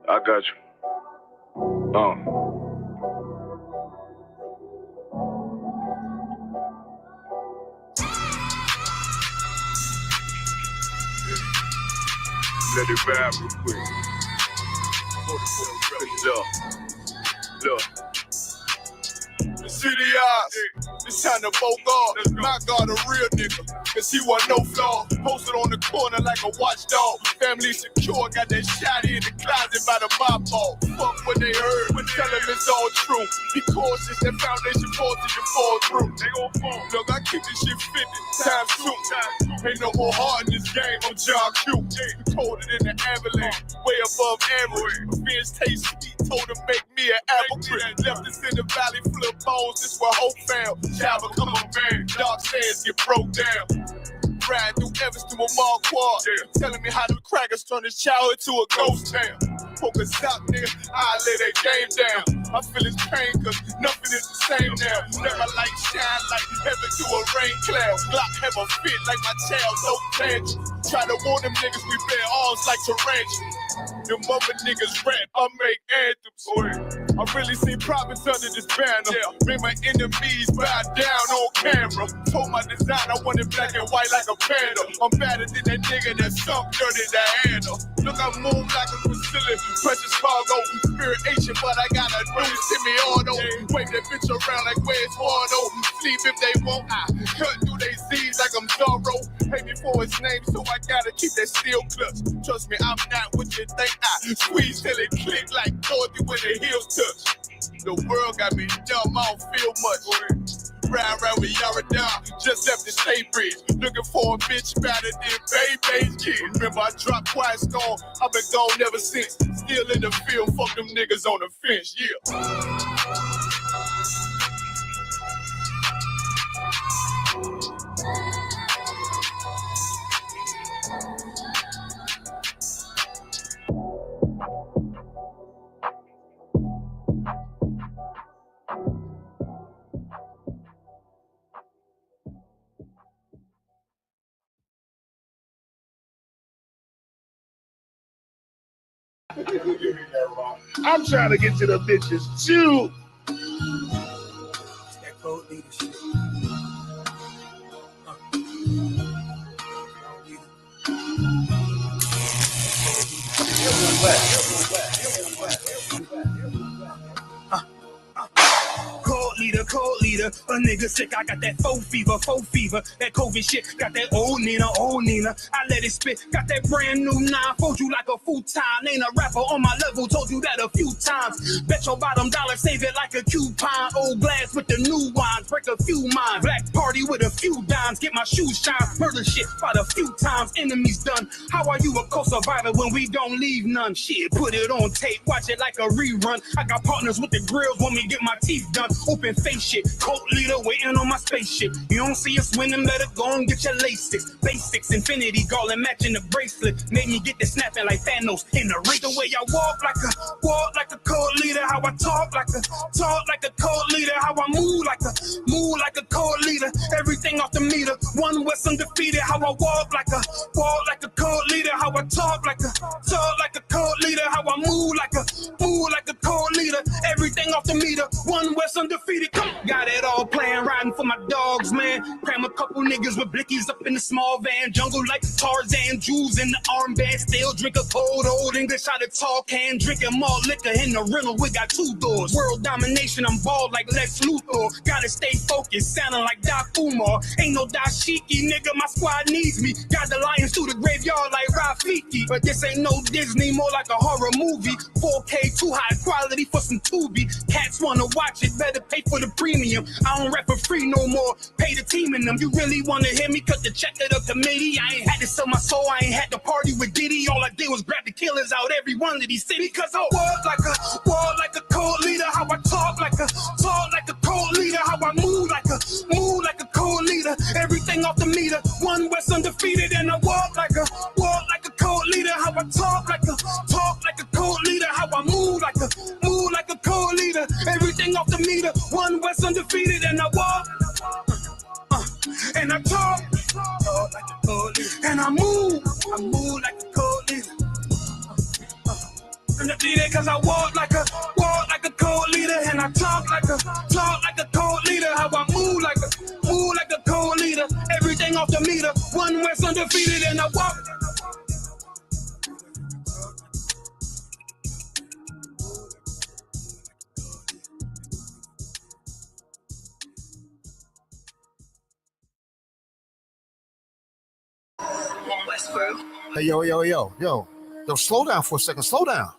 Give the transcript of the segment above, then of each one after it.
I got you. Let it ride real quick. Look. The city eyes, it's time to vote God. My God, a real nigga, cause he wasn't no flaw. Posted on the corner like a watchdog. Family secure, got that shotty in the closet by the mob ball. Fuck what they heard, but tell them it's all true. Be cautious, that foundation falls till you fall through. They gon' fall. Look, I keep this shit 50 times 2. Ain't no more heart in this game, I'm John Q. Colder than the avalanche, way above average. Fiends taste sweet, told him make me an apple tree. Left us in the valley full of bones, this where hope found. Child become a man, dark sands get broke down. Riding through Evans to a mall quad, telling me how the crackers turn this child into a ghost town. Focus out, nigga, I lay that game down. I feel his pain, cause nothing is the same now. Let my light shine like heaven through a rain cloud. Glock have a fit like my child, no tangent. Try to warn them niggas, we bear arms like tarantulas. Them mother niggas rap, I make anthems. I really seen prophets under this banner. Made my enemies bow down on camera. Told my design I wanted black and white like a panda. I'm better than that nigga that sunk dirty Diana. Look, I move like a Brazilian, precious cargo, spirit ancient, but I got a new semi-auto. Wave that bitch around like where's Wardo. Sleep if they won't, I cut through they Z's like I'm Zorro. Pay me for his name, so I gotta keep that steel clutch. Trust me, I'm not what you think. I squeeze till it click like Dorothy when the heels touch. The world got me dumb, I don't feel much. Ride around with Yaradon, just left the state bridge. Looking for a bitch better than Baby's kid. Remember I dropped Quiet Storm, I've been gone ever since. Still in the field, fuck them niggas on the fence, I'm trying to get to the bitches too. That cold leadership. Cold leader, a nigga sick, I got that faux fever, that COVID shit, got that old Nina, I let it spit, got that brand new 9, fold you like a full-time, ain't a rapper on my level, told you that a few times, bet your bottom dollar, save it like a coupon, old glass with the new wines, break a few minds, black party with a few dimes, get my shoes shine, murder shit about a few times, enemies done, how are you a co-survivor when we don't leave none, shit, put it on tape, watch it like a rerun, I got partners with the grills, want me to get my teeth done, open face shit, cult leader waiting on my spaceship. You don't see us winning, better go and get your LASIK. Basics, infinity, garland matching the bracelet. Made me get the snapping like Thanos in the ring. The way I walk like a cult leader. How I talk like a cult leader. How I move like a cult leader. Everything off the meter. One West undefeated. How I walk like a cult leader. How I talk like a cult leader. How I move like a cult leader. Everything off the meter. One West undefeated. Come on. Got it all playing, riding for my dogs, man. Cram a couple niggas with blickies up in the small van. Jungle like Tarzan, jewels in the armband. Still drink a cold old English out of tall can. Drinking more liquor in the rental, we got 2 doors. World domination, I'm bald like Lex Luthor. Gotta stay focused, sounding like Doc Umar. Ain't no dashiki, nigga, my squad needs me. Got the lions through the graveyard like Rafiki. But this ain't no Disney, more like a horror movie. 4K, too high quality for some Tubi. Cats wanna watch it, better pay for the premium. I don't rap for free no more, pay the team in them. You really wanna hear me? Cut the check to the committee. I ain't had to sell my soul, I ain't had to party with Diddy. All I did was grab the killers out every one of these cities. Cause I walk like a cult leader. How I talk like a cult leader. How I move like a cult leader. Everything off the meter. One West undefeated, and I walk like a cult leader. How I talk like a cult leader. How I move like a cult leader. Everything off the meter. One West undefeated, and I walk and I talk like a cult leader. And I move like a cult leader. Undefeated. cause I walk like a cold leader, and I talk like a cold leader. How I move like a cold leader. Everything off the meter, one West undefeated, and I walk. Hey, yo, slow down for a second. Slow down.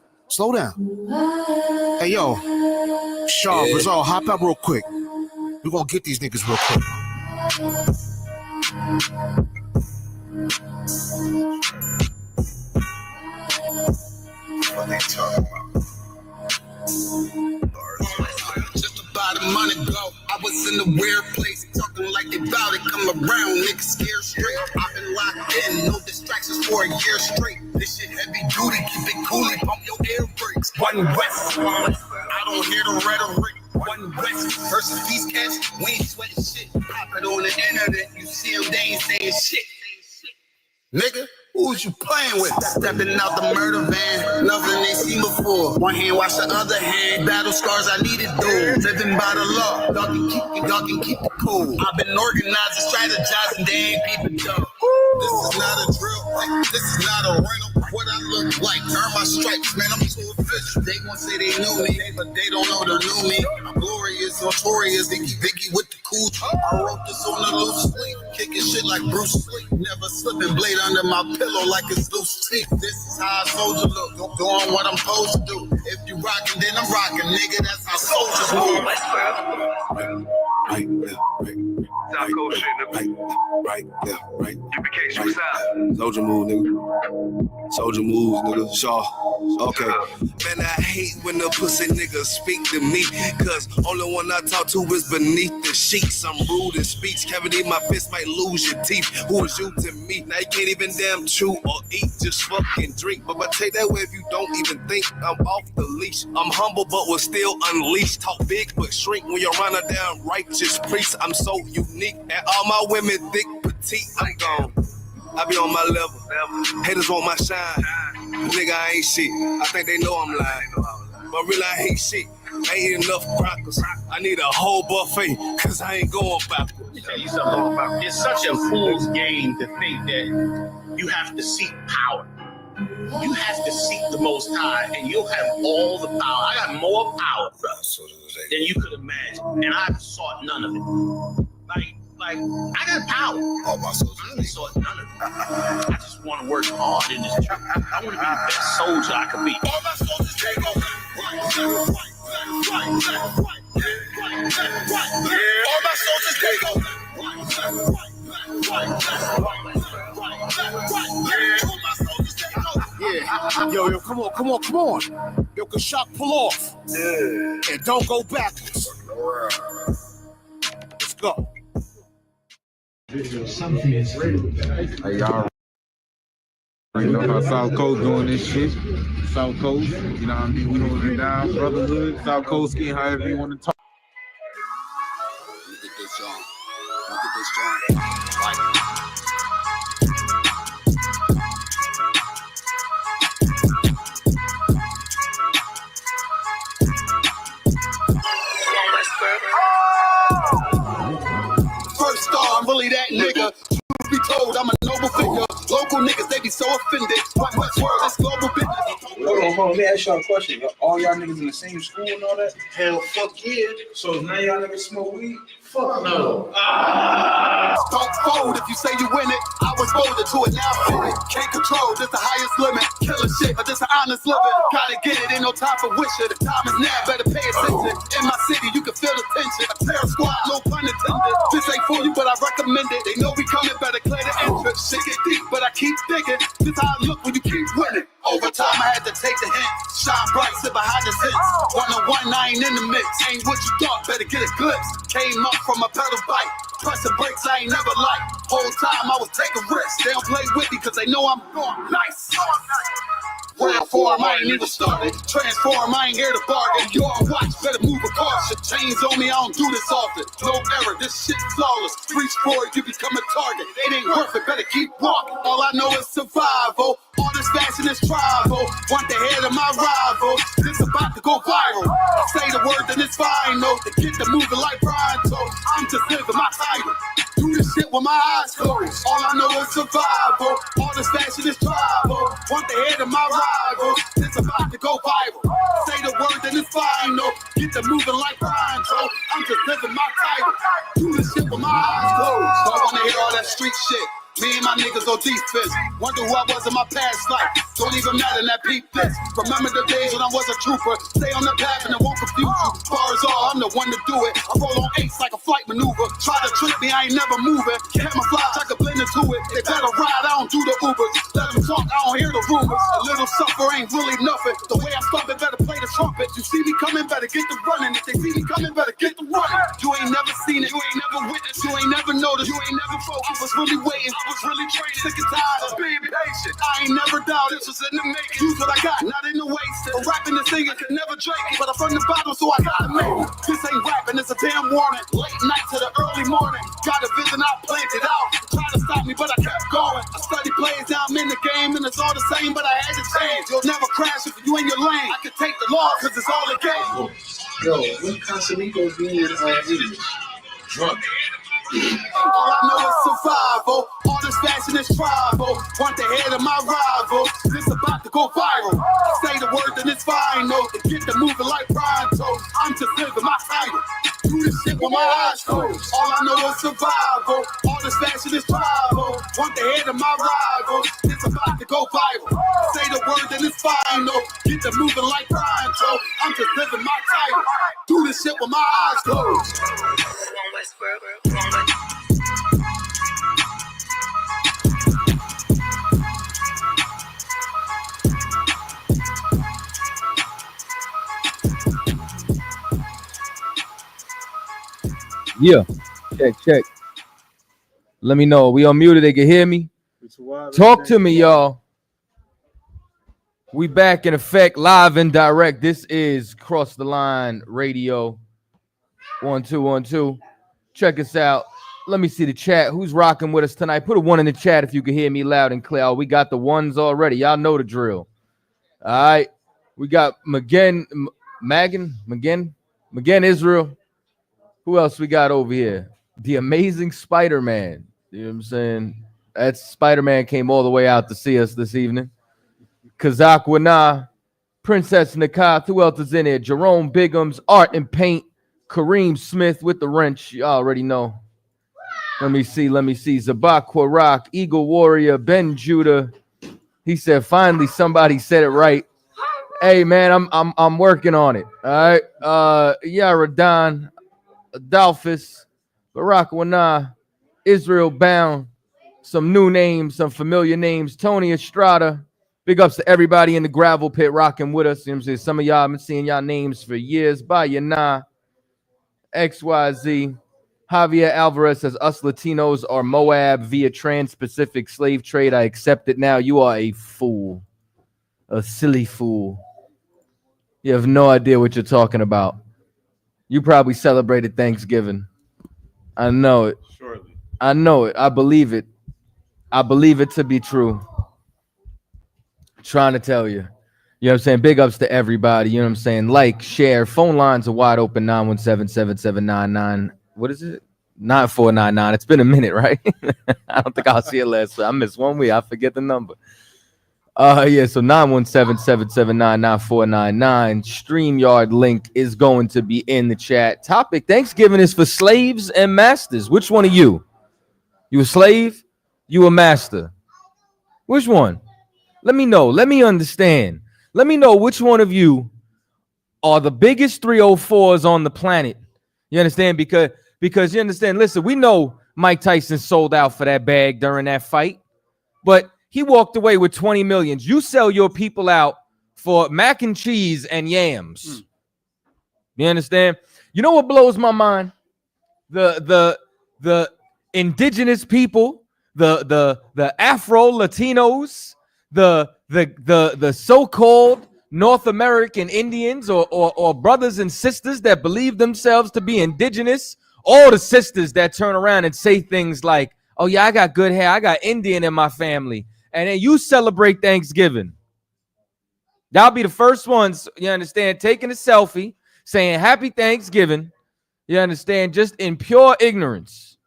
Hey, yo, Shaw, Brazil, hop out real quick. We're gonna get these niggas real quick. What they talking about? Just about a month ago, I was in a weird place, talking like they bout it. Come around, niggas scared straight. I've been locked in, no distractions for a year straight. This shit heavy duty, keep it cool, pump your air brakes. One West, I don't hear the rhetoric. One West versus these cats, we ain't sweating shit. Pop it on the internet, you see them, they ain't saying shit. Nigga, who's you playing with? Stepping out the murder van, nothing they seen before. One hand wash the other hand, battle scars I needed dude. Living by the law, y'all can keep it cool. I've been organizing, strategizing, they ain't peeping though. This is not a drill, this is not a rental. What I look like, earn my stripes, man, I'm too official. They gon' say they knew me, but they don't know the new me. I'm glorious, notorious, Biggie with the cool. I wrote this on the loose sleeve, kicking shit like Bruce Lee. Never slipping blade under my pillow like it's loose teeth. This is how a soldier look, doing what I'm supposed to do. If you rockin', then I'm rockin', nigga, that's how soldiers move. Right. Soldier move, nigga. Soldier moves, nigga. Shaw. Okay. Man, I hate when the pussy niggas speak to me, cause only one I talk to is beneath the sheets. I'm rude in speech, cavity my fist might lose your teeth. Who is you to me? Now you can't even damn chew or eat, just fucking drink. But take that way if you don't even think I'm off the leash. I'm humble but will still unleash. Talk big but shrink when you're around a damn righteous priest. I'm so unique, and all my women thick, petite, I'm gone. I be on my level. Haters want my shine. Nigga, I ain't shit. I think they know I'm lying. But really, I ain't shit. I ain't eat enough crackers. I need a whole buffet, cause I ain't going backwards. Let me tell you something. It's such a fool's game to think that you have to seek power. You have to seek the Most High, and you'll have all the power. I got more power, bro, than you could imagine, and I've sought none of it. Like, I got power. All my soldiers. I ain't sought none of it. I just want to work hard in this truth. I want to be the best soldier I could be. All my soldiers take over. All my soldiers take over. Yeah. Yo, come on. Yo, Kashak, pull off. Yeah. And don't go backwards. Let's go. Hey, y'all already know how South Coast doing this shit. South Coast, you know what I mean? We holding it down. Brotherhood, South Coast skin, however you want to talk. Look at this, y'all. First off, I'm really that nigga. Truth be told, I'm a noble figure. Local niggas, they be so offended. What's world, it's global business. Hold on, let me ask y'all a question. All y'all niggas in the same school and all that? Hell, fuck yeah. So now y'all niggas smoke weed? Fuck no. Don't fold if you say you win it. I was molded to it, now fit it. Can't control, this the highest limit. Killer shit, but this an honest living. Gotta get it, ain't no time for wishing. The time is now, better pay attention. In my city, you can feel the tension. A terror squad, no pun intended. This ain't for you, but I recommend it. They know we coming, better clear the entrance. Shit get deep, but I keep digging. This how I look when you keep winning. Over time, I had to take the hint. Shine bright, sit behind the scenes. 1-on-1, I ain't in the mix. Ain't what you thought, better get a glimpse. Came up from a pedal bike. Pressing brakes, I ain't never liked. Whole time I was taking risks. They don't play with me, cause they know I'm going nice. Round form, I ain't even started. Transform, I ain't here to bargain. You on watch, better move a caution. Chains on me, I don't do this often. No error, this shit flawless. Reach for it, you become a target. It ain't worth it, better keep walking. All I know is survival. All this fashion is tribal. Want the head of my rival. This about to go viral. I say the word then it's final. The kid that moving like Pronto. I'm just living my title. Do this shit with my eyes closed. All I know is survival. All this fashion is tribal. Want the head of my rival. This about to go viral. Say the word then it's final. Get the moving like Pronto. I'm just living my title. Do this shit with my eyes closed. Don't wanna hear all that street shit. Me and my niggas on defense. Wonder who I was in my past life. Don't even matter in that peep this. Remember the days when I was a trooper. Stay on the path and it won't confuse you. Far as all, I'm the one to do it. I roll on eights like a flight maneuver. Try to trick me, I ain't never moving. Camouflage, I can blend into it. They better ride, I don't do the Ubers. Let them talk, I don't hear the rumors. A little suffer ain't really nothing. The way I stop it, better play the trumpet. You see me coming, better get the running. If they see me coming, better get the running. You ain't never seen it, you ain't never witnessed, you ain't never noticed, you ain't never focused. I was really waiting, I was really training. Sick and tired of being patient. I ain't never doubted, this was in the making. Use what I got, not in the waste. For rapping and singing, could never drink it. But I'm from the bottom, so I gotta make it. This ain't rapping, it's a damn warning. Late night to the early morning. Got a vision, I planned it out. Trying to stop me, but I kept going. I study plays, now I'm in the game, and it's all the same, but I had to change. You'll never crash if you in your lane. I can take the loss, cause it's all a game. Yo, when Casamigos being English? Drunk. All I know is survival. All this fashion is tribal. Want the head of my rival. This about to go viral. Say the word then it's final. The kid that moving like Pronto. I'm just living my title. Do this shit with my eyes closed. All I know is survival. All this fashion is tribal. Want the head of my rival. It's about to go viral. Say the word then it's final. Get the moving like Pronto. I'm just living my title. Do this shit with my eyes closed. Yeah, check. Let me know. We unmuted. They can hear me. Talk to me, y'all. We back in effect, live and direct. This is Cross the Line Radio. 1 2 1 2. Check us out. Let me see the chat. Who's rocking with us tonight? Put a 1 in the chat if you can hear me loud and clear. Oh, we got the ones already. Y'all know the drill. All right. We got Magen Israel. Who else we got over here? The Amazing Spider-Man. You know what I'm saying? That Spider-Man came all the way out to see us this evening. Kazak Wana, Princess Nakath. Who else is in there? Jerome Bigums, Art and Paint, Kareem Smith with the wrench. You already know. Let me see. Zabak Kwarak, Eagle Warrior, Ben Judah. He said, finally somebody said it right. Hey man, I'm working on it. All right. Yaradan, Adolphus, Barack Wana, Israel Bound, some new names, some familiar names. Tony Estrada. Big ups to everybody in the gravel pit rocking with us. You know what I'm saying? Some of y'all, I've been seeing y'all names for years. Bayana, XYZ. Javier Alvarez says, us Latinos are Moab via trans-Pacific slave trade. I accept it now. You are a fool. A silly fool. You have no idea what you're talking about. You probably celebrated Thanksgiving. I know it. Shortly. I know it. I believe it. I believe it to be true. Trying to tell you. You know what I'm saying? Big ups to everybody. You know what I'm saying? Like, share. Phone lines are wide open. 917-7799. What is it? 9499. It's been a minute, right? I don't think I'll see it last week. I missed 1 week. I forget the number. Yeah, so 917-779-9499. StreamYard link is going to be in the chat. Topic: Thanksgiving is for slaves and masters. Which one are you? You a slave? You a master? Which one? Let me know. Let me understand. Let me know which one of you are the biggest 304s on the planet. You understand? Because you understand, listen, we know Mike Tyson sold out for that bag during that fight, but he walked away with 20 million. You sell your people out for mac and cheese and yams. You understand? You know what blows my mind? The indigenous people, the Afro Latinos, the so-called North American Indians or brothers and sisters that believe themselves to be indigenous, all the sisters that turn around and say things like, oh yeah, I got good hair, I got Indian in my family. and then you celebrate Thanksgiving. Y'all be the first ones, you understand, taking a selfie, saying Happy Thanksgiving, you understand, just in pure ignorance.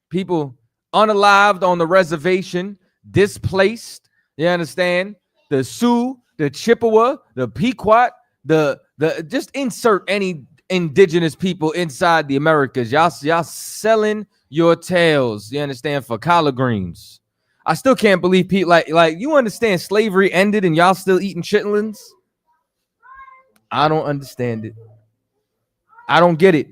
People unalived on the reservation, displaced, you understand, the Sioux, the Chippewa, the Pequot, the just insert any indigenous people inside the Americas. Y'all selling your tails, you understand, for collard greens. I still can't believe people like you understand slavery ended and y'all still eating chitlins. I don't understand it. I don't get it.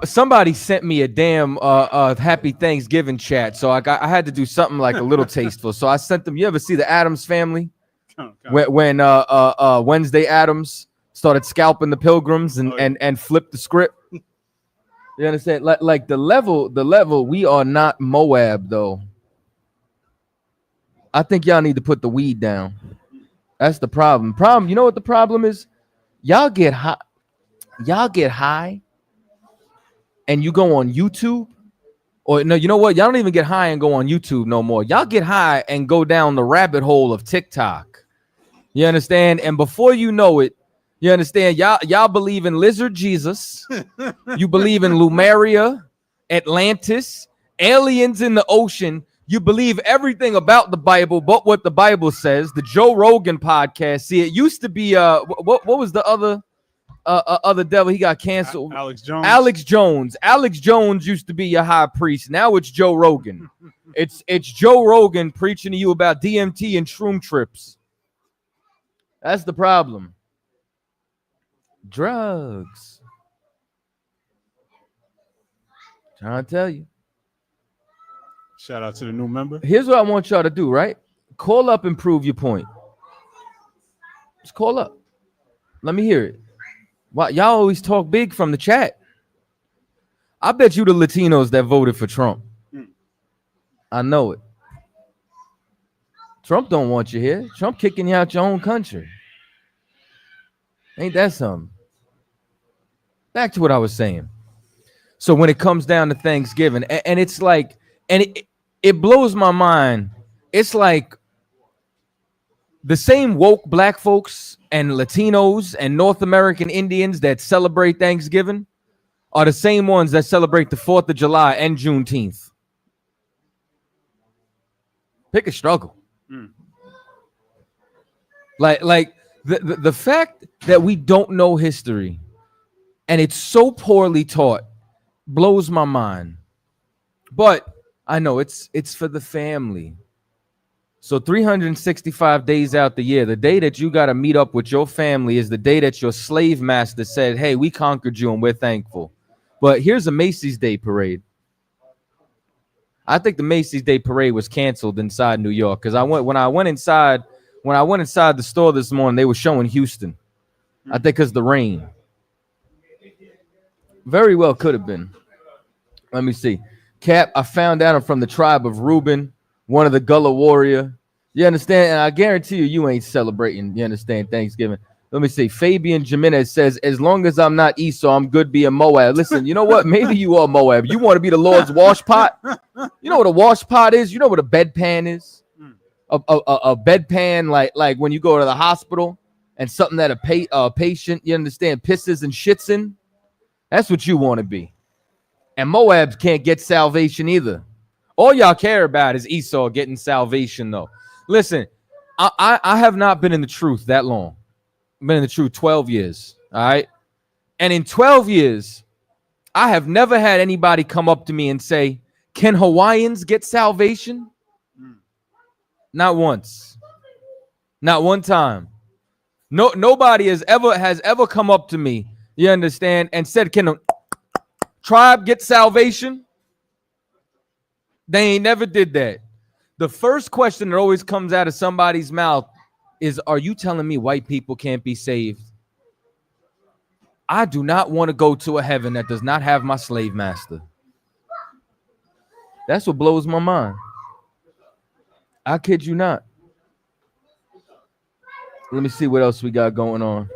Somebody sent me a damn Happy Thanksgiving chat, so I had to do something like a little tasteful. So I sent them. You ever see the Addams Family? When Wednesday Addams started scalping the Pilgrims and flipped the script. You understand? Like the level. We are not Moab though. I think y'all need to put the weed down. That's the problem. You know what the problem is? Y'all get high, and you go on YouTube. Or no, you know what? Y'all don't even get high and go on YouTube no more. Y'all get high and go down the rabbit hole of TikTok. You understand? And before you know it, you understand, y'all believe in lizard Jesus. You believe in Lumeria, Atlantis, aliens in the ocean. You believe everything about the Bible but what the Bible says. The Joe Rogan podcast. See, it used to be what was the other devil? He got canceled. Alex Jones. Alex Jones used to be your high priest. Now it's Joe Rogan. It's Joe Rogan preaching to you about DMT and shroom trips. That's the problem. Drugs. Trying to tell you. Shout out to the new member. Here's what I want y'all to do, right? Call up and prove your point. Just call up. Let me hear it. Wow, y'all always talk big from the chat. I bet you the Latinos that voted for Trump. I know it. Trump don't want you here. Trump kicking you out your own country. Ain't that something? Back to what I was saying. So when it comes down to Thanksgiving, and it's like, and it blows my mind. It's like the same woke black folks and Latinos and North American Indians that celebrate Thanksgiving are the same ones that celebrate the 4th of July and Juneteenth. Pick a struggle. Like the fact that we don't know history and it's so poorly taught blows my mind. But I know it's for the family. So 365 days out the year, the day that you got to meet up with your family is the day that your slave master said, hey, we conquered you and we're thankful. But here's a Macy's Day Parade. I think the Macy's Day Parade was canceled inside New York because when I went inside the store this morning, they were showing Houston. I think because the rain. Very well could have been. Let me see. Cap, I found out I'm from the tribe of Reuben, one of the Gullah warrior. You understand? And I guarantee you ain't celebrating, you understand, Thanksgiving. Let me see. Fabian Jimenez says, as long as I'm not Esau, I'm good being Moab. Listen, you know what? Maybe you are Moab. You want to be the Lord's wash pot? You know what a wash pot is? You know what a bedpan is? A bedpan, like when you go to the hospital and something that a patient, you understand, pisses and shits in. That's what you want to be. And Moabs can't get salvation either. All y'all care about is Esau getting salvation, though. Listen, I have not been in the truth that long. I've been in the truth 12 years, all right? And in 12 years, I have never had anybody come up to me and say, can Hawaiians get salvation? Not once. Not one time. Nobody has ever come up to me, you understand, and said, can a tribe get salvation? They ain't never did that. The first question that always comes out of somebody's mouth is, are you telling me white people can't be saved? I do not want to go to a heaven that does not have my slave master. That's what blows my mind. I kid you not. Let me see what else we got going on.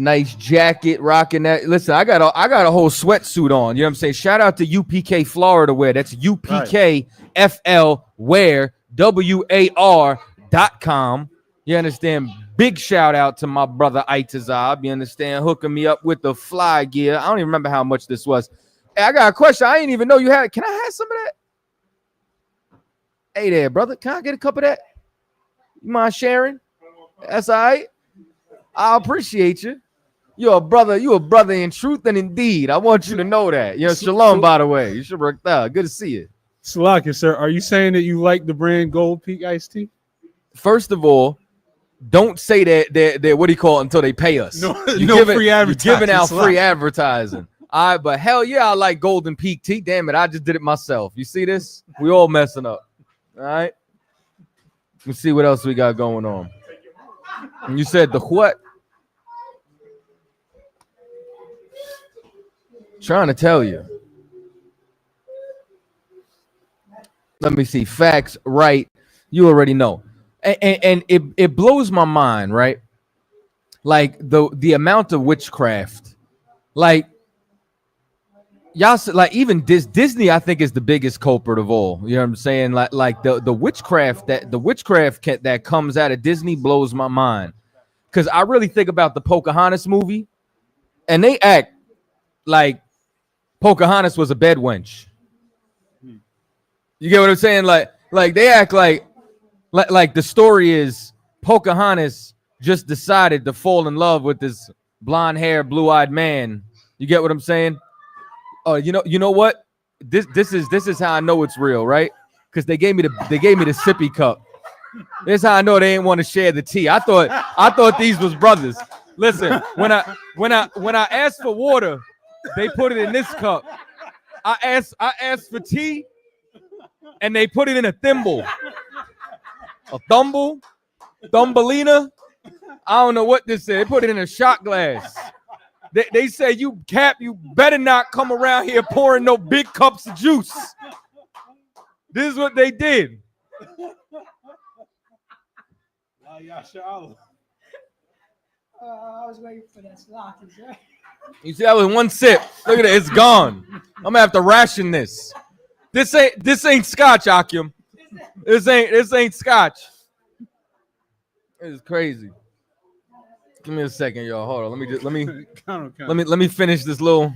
Nice jacket, rocking that. Listen, I got a whole sweatsuit on. You know what I'm saying? Shout out to UPK Florida Wear. That's UPKFL Wear, WAR.com. You understand? Big shout out to my brother Itazab. You understand? Hooking me up with the fly gear. I don't even remember how much this was. Hey, I got a question. I didn't even know you had. Can I have some of that? Hey there, brother. Can I get a cup of that? You mind sharing? That's all right. I appreciate you. You're a brother in truth and in deed. I want you to know that. You know, shalom, by the way. You should work out. Good to see you. Salaka, sir, are you saying that you like the brand Gold Peak iced tea? First of all, don't say that what do you call it until they pay us. No free advertising. You're giving out free advertising. All right, but hell yeah, I like Golden Peak tea. Damn it, I just did it myself. You see this? We all messing up. All right. Let's see what else we got going on. And you said the what? Trying to tell you. Let me see. Facts, right. You already know. And it blows my mind, right? Like the amount of witchcraft. Like y'all, like even Disney, I think is the biggest culprit of all. You know what I'm saying? Like the witchcraft that comes out of Disney blows my mind. Because I really think about the Pocahontas movie, and they act like Pocahontas was a bed wench. You get what I'm saying? Like they act like the story is Pocahontas just decided to fall in love with this blonde hair, blue-eyed man. You get what I'm saying? Oh, you know what? This is how I know it's real, right? Because they gave me the sippy cup. This is how I know they didn't want to share the tea. I thought these was brothers. Listen, when I asked for water, they put it in this cup. I asked for tea, and they put it in a thimble. A thumbelina. I don't know what this is. They put it in a shot glass. They say, you better not come around here pouring no big cups of juice. This is what they did. I was waiting for that slot. You see, that was one sip. Look at it, it's gone. I'm gonna have to ration this. This ain't scotch, Akim. This ain't scotch. This is crazy. Give me a second, y'all. Hold on. Let me finish this little.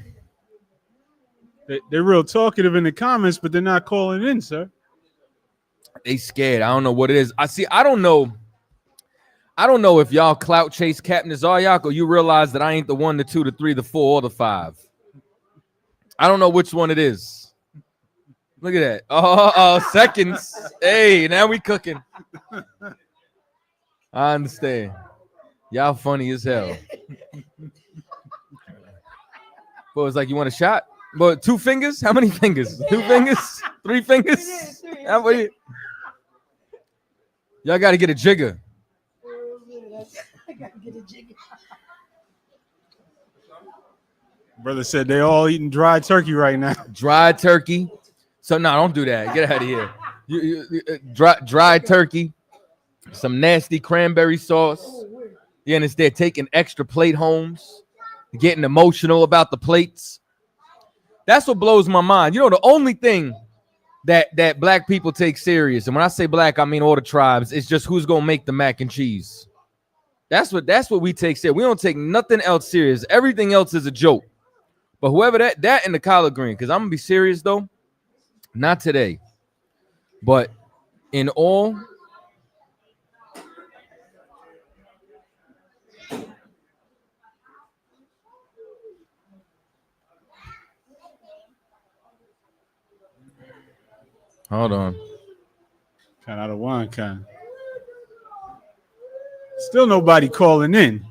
They're real talkative in the comments, but they're not calling in, sir. They scared. I don't know what it is. I don't know if y'all clout chase Captain Zaryak or you realize that I ain't the 1, the 2, the 3, the 4, or the 5. I don't know which one it is. Look at that. Oh, seconds. Hey, now we cooking. I understand. Y'all funny as hell. But it's like, you want a shot? But 2 fingers? How many fingers? 2 fingers? 3 fingers? How many? Y'all got to get a jigger. I gotta get a jigger. Brother said they all eating dry turkey right now. Dry turkey. So no, don't do that. Get out of here. Dry turkey. Some nasty cranberry sauce. You understand? Taking extra plate homes. Getting emotional about the plates. That's what blows my mind. You know, the only thing that black people take serious, and when I say black, I mean all the tribes, it's just who's gonna make the mac and cheese. That's what we take serious. We don't take nothing else serious. Everything else is a joke. But whoever that and the collard green, because I'm gonna be serious though, not today, but in all. Hold on. Kind out of one kind. Still nobody calling in.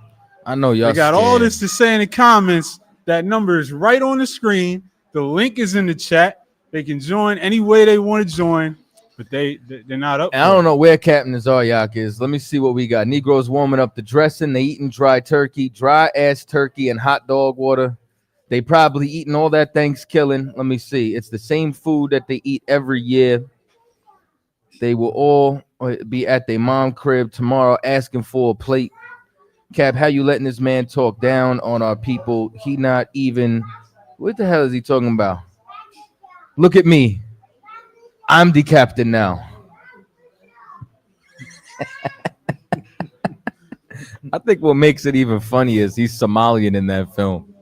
I know y'all. They got all this to say in the comments. That number is right on the screen. The link is in the chat. They can join any way they want to join, but they're not up. I don't know where Captain Zaryak is. Let me see what we got. Negroes warming up the dressing. They eating dry ass turkey and hot dog water. They probably eating all that Thanksgiving. Let me see. It's the same food that they eat every year. They will all be at their mom crib tomorrow asking for a plate. Cap, how you letting this man talk down on our people? He not even. What the hell is he talking about? Look at me. I'm the captain now. I think what makes it even funny is he's Somalian in that film.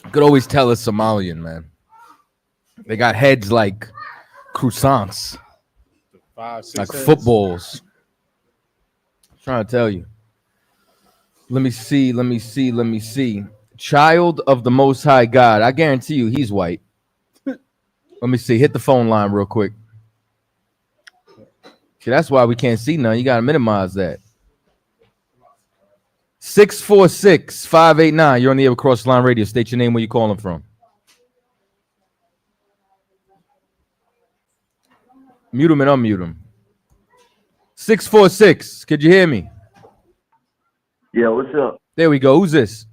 You could always tell it's Somalian, man. They got heads like croissants, 5, 6 like heads. footballs. I'm trying to tell you. Let me see. Child of the Most High God. I guarantee you he's white. Let me see. Hit the phone line real quick. See, that's why we can't see none. You got to minimize that. 646-589. You're on the air across the line radio. State your name, where you calling from. Mute him and unmute him. 646. Could you hear me? Yeah, what's up? There we go. Who's this?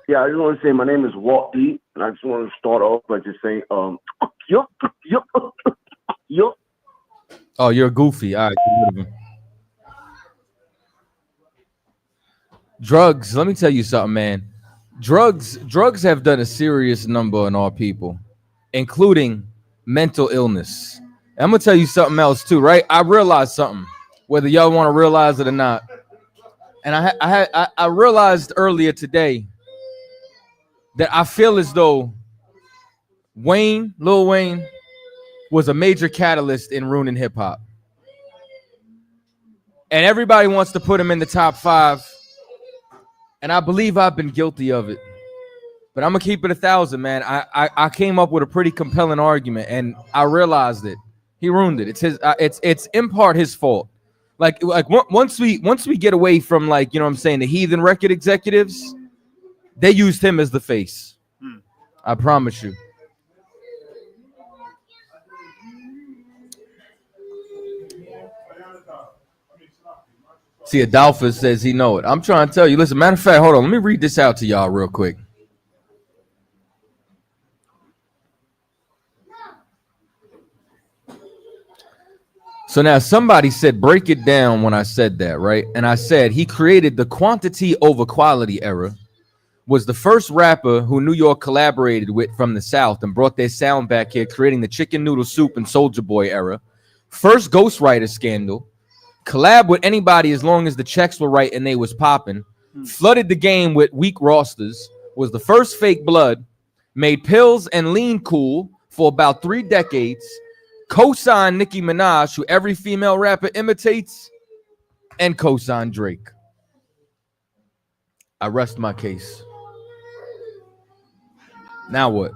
Yeah, I just want to say my name is Walt D, and I just want to start off by just saying, yup. Oh, you're a goofy. All right, get rid of him. Drugs. Let me tell you something, man. Drugs have done a serious number on our people, including mental illness. And I'm gonna tell you something else too, right? I realized something, whether y'all want to realize it or not. And I realized earlier today that I feel as though Lil Wayne, was a major catalyst in ruining hip hop. And everybody wants to put him in the top 5. And I believe I've been guilty of it. But I'm going to keep it 1,000, man. I came up with a pretty compelling argument, and I realized it. He ruined it. It's his. It's in part his fault. Like once we get away from, like, you know what I'm saying, the Heathen record executives, they used him as the face. I promise you. See, Adolphus says he know it. I'm trying to tell you. Listen, matter of fact, hold on. Let me read this out to y'all real quick. So now somebody said, break it down when I said that, right? And I said he created the quantity over quality era, was the first rapper who New York collaborated with from the South and brought their sound back here, creating the Chicken Noodle Soup and Soulja Boy era. First ghostwriter scandal. Collab with anybody as long as the checks were right and they was popping. Flooded the game with weak rosters. Was the first fake blood. Made pills and lean cool for about 3 decades. Co-signed Nicki Minaj, who every female rapper imitates. And co-signed Drake. I rest my case. Now what?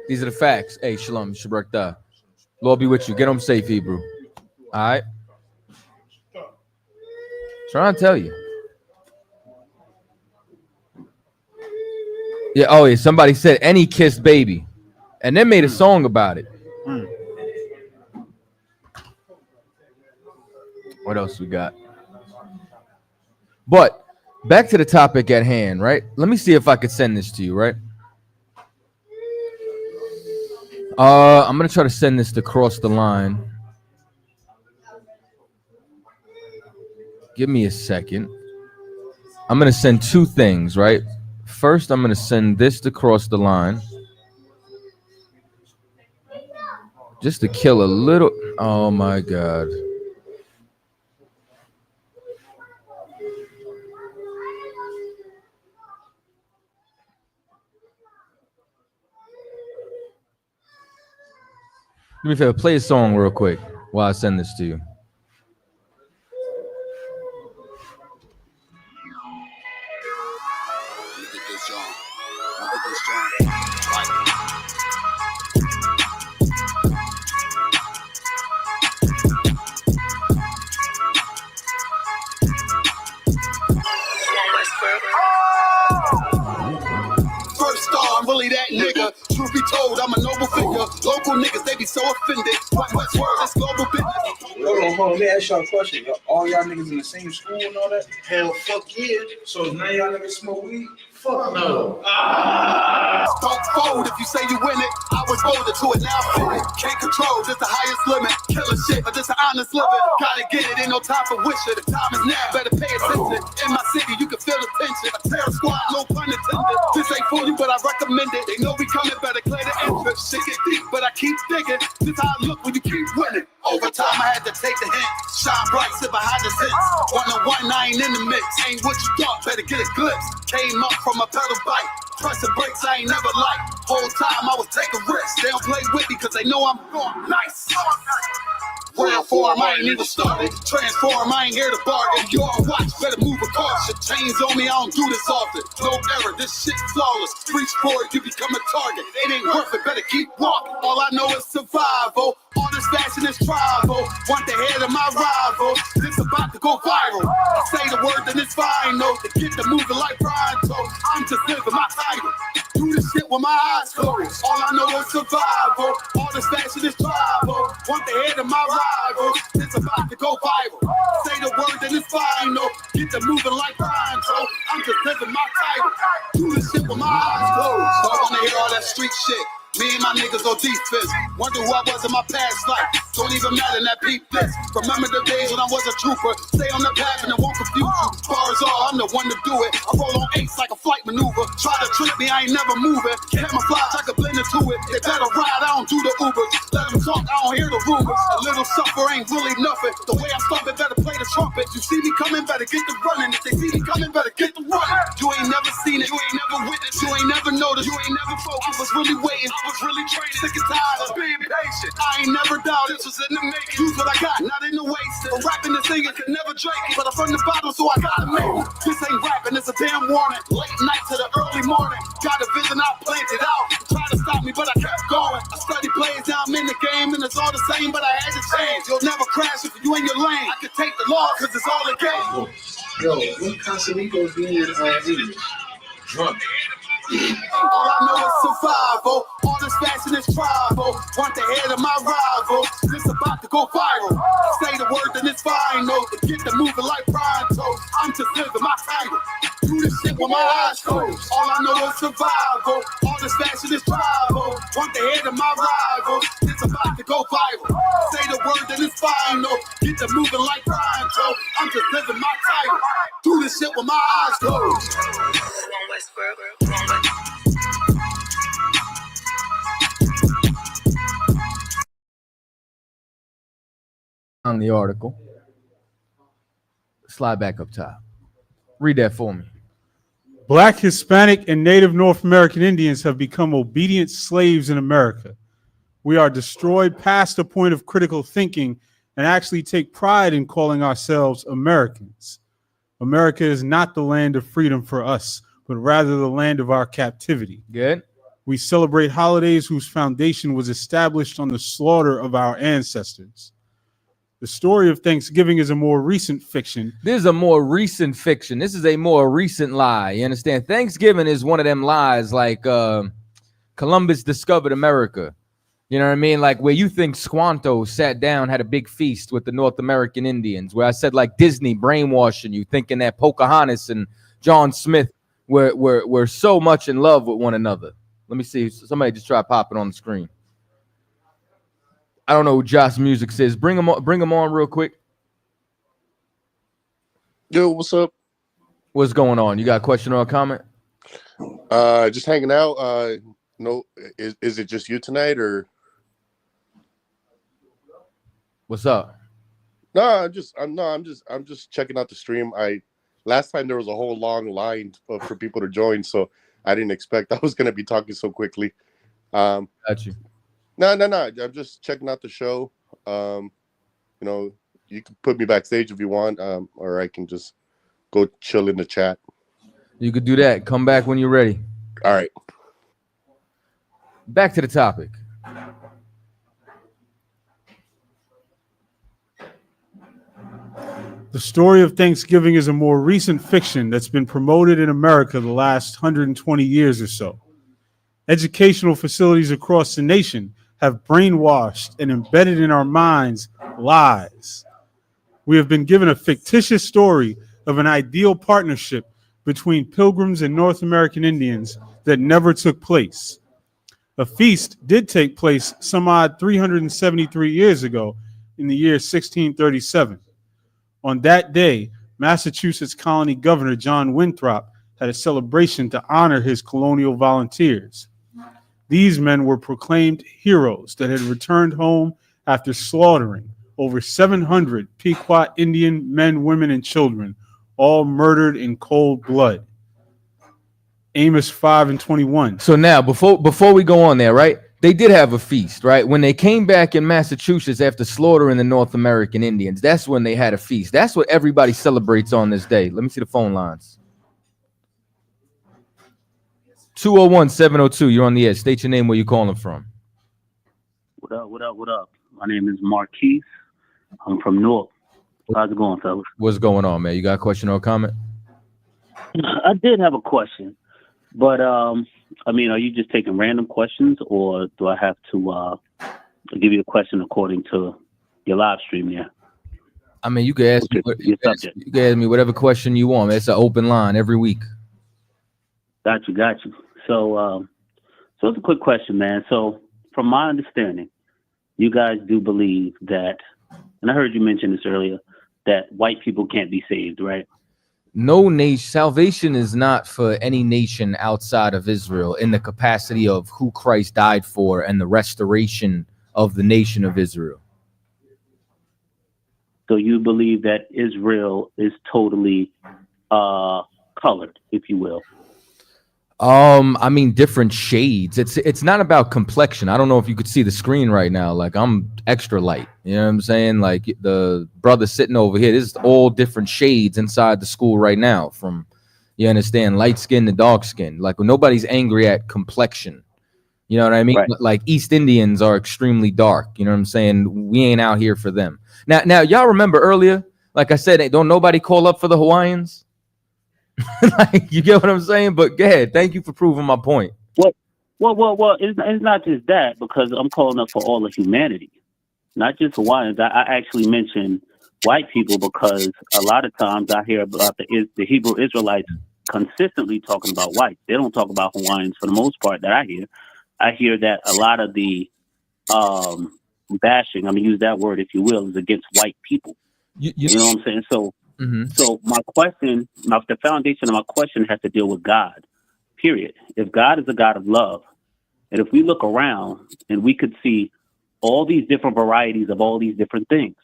These are the facts. Hey, Shalom, Shabrak. Lord be with you. Get home safe, Hebrew. All right? Trying to tell you. Yeah, oh yeah, somebody said any kissed baby. And then made a song about it. What else we got? But back to the topic at hand, right? Let me see if I could send this to you, right? I'm gonna try to send this to Cross the Line. Give me a second. I'm going to send 2 things, right? First, I'm going to send this to Cross the Line. Just to kill a little. Oh, my God. Do me a favor. Play a song real quick while I send this to you. Bully that nigga. Truth be told, I'm a noble figure. Local niggas, they be so offended. What's word? It's global business. on. Let me ask y'all a question. All y'all niggas in the same school and all that? Hell, fuck yeah. So now y'all niggas smoke weed? Fuck no. Don't fold if you say you win it. I was molded to it, now I'm in it. Can't control, just the highest limit. Killing shit, but just an honest living. Gotta get it, ain't no time for wishing. The time is now, better pay attention. In my city, you can feel the tension. A terror squad, no pun intended. This ain't for you, but I recommend it. They know we coming, better clear the entrance. Shit get deep, but I keep digging. This how I look when you keep winning. Over time, I had to take the hint. Shine bright, sit behind the fence. 1-on-1, I ain't in the mix. Ain't what you thought, better get a glimpse. Came up from a pedal bike. Pressing brakes, I ain't never liked. Whole time I was taking risks. They don't play with me cause they know I'm going nice. Round form, I ain't even started. Transform, I ain't here to bargain. You all watch, better move a caution. Chains on me, I don't do this often. No error, this shit flawless. Reach for it, you become a target. It ain't worth it, better keep walking. All I know is survival. All this fashion is tribal. Want the head of my rival. This about to go viral. I say the word, then it's final. To get the moving like Pronto. I'm just living my title. Do this shit with my eyes closed. All I know is survival. All this fashion is tribal. Want the head of my rival. It's about to go viral. Say the word, then it's final. Get the moving like Pronto. I'm just living my title. Do this shit with my eyes closed. Don't wanna hear all that street shit. Me and my niggas on defense. Wonder who I was in my past life. Don't even matter, that peep this. Remember the days when I was a trooper. Stay on the path and it won't confuse you. Bars all, I'm the one to do it. I roll on eights like a flight maneuver. Try to trick me, I ain't never moving. Camouflage, I can blend into it. They better ride, I don't do the Ubers. Let them talk, I don't hear the rumors. A little suffer ain't really nothing. The way I stop it, better play the trumpet. You see me coming, better get the running. If they see me coming, better get the running. You ain't never seen it, you ain't never witnessed, you ain't never noticed, you ain't never focused. I was really waiting. I was really training, sick and tired of being patient. I ain't never doubted, this was in the making. Use what I got, not in the waste. But rapping and singing can never drink it. But I'm from the bottom, so I gotta make it. This ain't rapping, it's a damn warning. Late night to the early morning. Got a vision, I planned it out. Trying to stop me, but I kept going. I study plays, now I'm in the game, and it's all the same, but I had to change. You'll never crash if you in your lane. I can take the law, cause it's all a game. Yo, what Casamigos being English? Drunk. All I know is survival. All this fashion is tribal. Want the head of my rival. This about to go viral. Say the word, then it's final. To get the moving like Pronto. I'm just living my title. Do this shit with my eyes closed. All I know is survival. All this fashion is tribal. Want the head of my rival. It's about to go viral. Say the word, then it's final. Get the moving like Pronto. I'm just living my title. Do this shit with my eyes closed. On the article. Slide back up top. Read that for me. Black, Hispanic, and Native North American Indians have become obedient slaves in America. We are destroyed past the point of critical thinking and actually take pride in calling ourselves Americans. America is not the land of freedom for us, but rather the land of our captivity. Good. We celebrate holidays whose foundation was established on the slaughter of our ancestors. The story of Thanksgiving is a more recent fiction. This is a more recent fiction. This is a more recent lie. You understand? Thanksgiving is one of them lies like Columbus discovered America. You know what I mean? Like where you think Squanto sat down, had a big feast with the North American Indians, where I said like Disney brainwashing you, thinking that Pocahontas and John Smith were so much in love with one another. Let me see. Somebody just try popping on the screen. I don't know who Josh Music says. Bring him on real quick. Yo, what's up? What's going on? You got a question or a comment? Just hanging out. No, is it just you tonight or? What's up? No, I'm just checking out the stream. Last time there was a whole long line for people to join, so I didn't expect I was going to be talking so quickly. Got you. No. I'm just checking out the show. You know, you can put me backstage if you want, or I can just go chill in the chat. You could do that. Come back when you're ready. All right. Back to the topic. The story of Thanksgiving is a more recent fiction that's been promoted in America the last 120 years or so. Educational facilities across the nation have brainwashed and embedded in our minds lies. We have been given a fictitious story of an ideal partnership between Pilgrims and North American Indians that never took place. A feast did take place some odd 373 years ago in the year 1637. On that day, Massachusetts colony governor John Winthrop had a celebration to honor his colonial volunteers. These men were proclaimed heroes that had returned home after slaughtering over 700 Pequot Indian men, women, and children, all murdered in cold blood. Amos 5:21. So now, before we go on there, right? They did have a feast, right? When they came back in Massachusetts after slaughtering the North American Indians, that's when they had a feast. That's what everybody celebrates on this day. Let me see the phone lines. 201-702, you're on the edge. State your name, where you calling from. What up, what up, what up? My name is Marquise. I'm from Newark. How's it going, fellas? What's going on, man? You got a question or a comment? I did have a question, but I mean, are you just taking random questions, or do I have to give you a question according to your live stream there? I mean, you can ask me. You can ask me whatever question you want. It's an open line every week. Got you. So it's a quick question, man. So from my understanding, you guys do believe that, and I heard you mention this earlier, that white people can't be saved, right? No nation. Salvation is not for any nation outside of Israel in the capacity of who Christ died for and the restoration of the nation of Israel. So you believe that Israel is totally colored, if you will. I mean, different shades. It's not about complexion. I don't know if you could see the screen right now. Like, I'm extra light. You know what I'm saying? Like, the brother sitting over here, there's all different shades inside the school right now, from, you understand, light skin to dark skin. Like, nobody's angry at complexion. You know what I mean? Right. Like, East Indians are extremely dark. You know what I'm saying? We ain't out here for them. Now, y'all remember earlier, like I said, don't nobody call up for the Hawaiians? Like, you get what I'm saying? But go ahead. Thank you for proving my point. Well, it's not just that, because I'm calling up for all of humanity, not just Hawaiians. I actually mentioned white people because a lot of times I hear about the Hebrew Israelites consistently talking about whites. They don't talk about Hawaiians for the most part that I hear. I hear that a lot of the bashing, I'm going to use that word if you will, is against white people. You know what I'm saying? So, So my question, the foundation of my question has to deal with God, period. If God is a God of love, and if we look around and we could see all these different varieties of all these different things,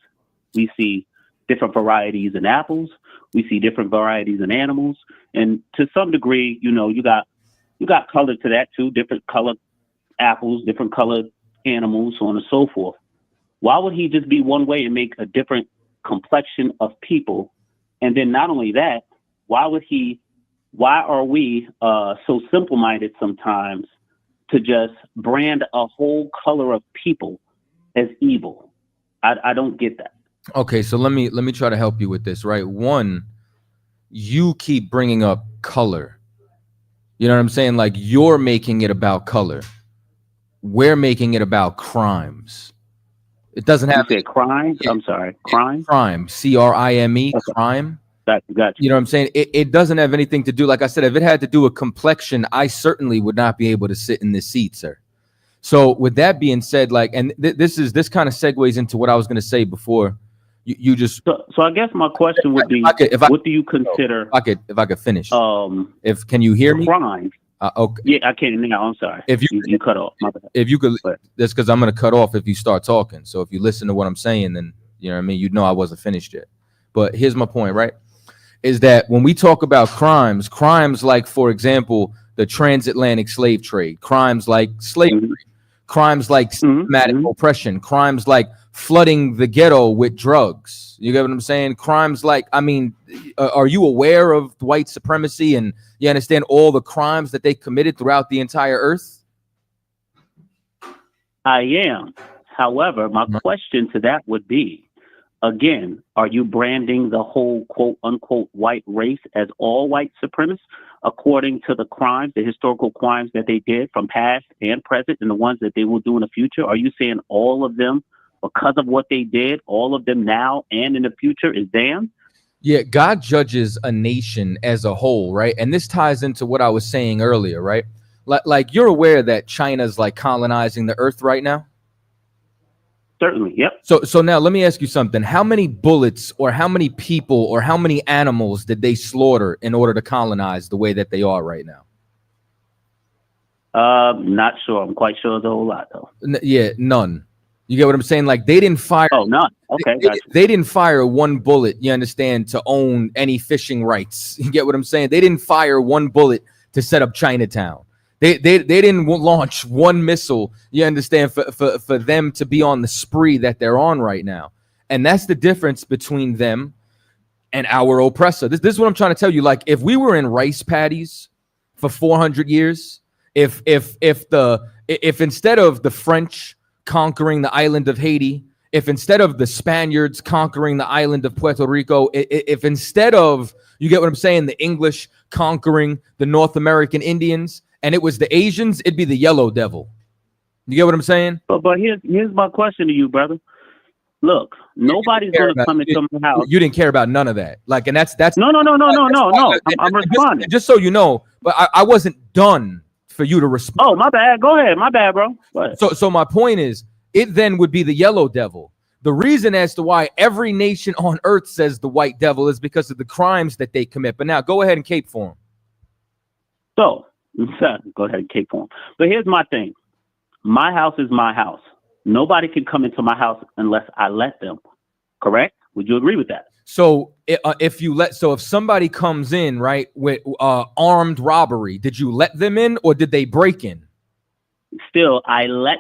we see different varieties in apples, we see different varieties in animals, and to some degree, you know, you got color to that too, different colored apples, different colored animals, so on and so forth. Why would he just be one way and make a different complexion of people? And then not only that, why are we so simple-minded sometimes to just brand a whole color of people as evil? I don't get that. Okay, so let me try to help you with this, right? One, you keep bringing up color. You know what I'm saying? Like, you're making it about color. We're making it about crimes. It doesn't have. You said crimes? I'm sorry. Crime? Crime. C-R-I-M-E. Okay. Crime. Gotcha. You know what I'm saying? It doesn't have anything to do. Like I said, if it had to do with complexion, I certainly would not be able to sit in this seat, sir. So with that being said, like, and this kind of segues into what I was going to say before. You just. So I guess my question would be, what do you consider? If I could finish. Can you hear me? Crime. Okay. Yeah, I can't now. I'm sorry. If you cut off. My bad. If you could, that's because I'm going to cut off if you start talking. So if you listen to what I'm saying, then you know what I mean. You know I wasn't finished yet. But here's my point, right? Is that when we talk about crimes like, for example, the transatlantic slave trade, crimes like slavery, crimes like systematic oppression, crimes like flooding the ghetto with drugs. You get what I'm saying? Crimes like, I mean, are you aware of white supremacy and you understand all the crimes that they committed throughout the entire earth? I am. However, my question to that would be, again, are you branding the whole quote unquote white race as all white supremacists? according to the crimes, the historical crimes that they did from past and present, and the ones that they will do in the future? Are you saying all of them, because of what they did, all of them now and in the future is damned? Yeah, God judges a nation as a whole, right? And this ties into what I was saying earlier, right? Like you're aware that China's like colonizing the earth right now? Certainly, yep. So now let me ask you something. How many bullets or how many people or how many animals did they slaughter in order to colonize the way that they are right now? Not sure. I'm quite sure it's a whole lot, though. Yeah, none. You get what I'm saying? Like they didn't fire. Oh, none. Okay, gotcha. They didn't fire one bullet, you understand, to own any fishing rights. You get what I'm saying? They didn't fire one bullet to set up Chinatown. They didn't launch one missile, you understand, for them to be on the spree that they're on right now. And that's the difference between them and our oppressor. This is what I'm trying to tell you. Like if we were in rice paddies for 400 years, if instead of the French conquering the island of Haiti, if instead of the Spaniards conquering the island of Puerto Rico, if instead of, you get what I'm saying, the English conquering the North American Indians, and it was the Asians, it'd be the yellow devil. You get what I'm saying? But here's my question to you, brother. Look, nobody's going to come into my house. You didn't care about none of that. Like, and that's No. I'm responding. Just so you know, but I wasn't done for you to respond. Oh, my bad. Go ahead. My bad, bro. So my point is, it then would be the yellow devil. The reason as to why every nation on earth says the white devil is because of the crimes that they commit. But now go ahead and cape for him. So, go ahead and cape for him. But here's my thing. My house is my house. Nobody can come into my house unless I let them. Correct? Would you agree with that? So if somebody comes in, right, with armed robbery, did you let them in or did they break in? Still,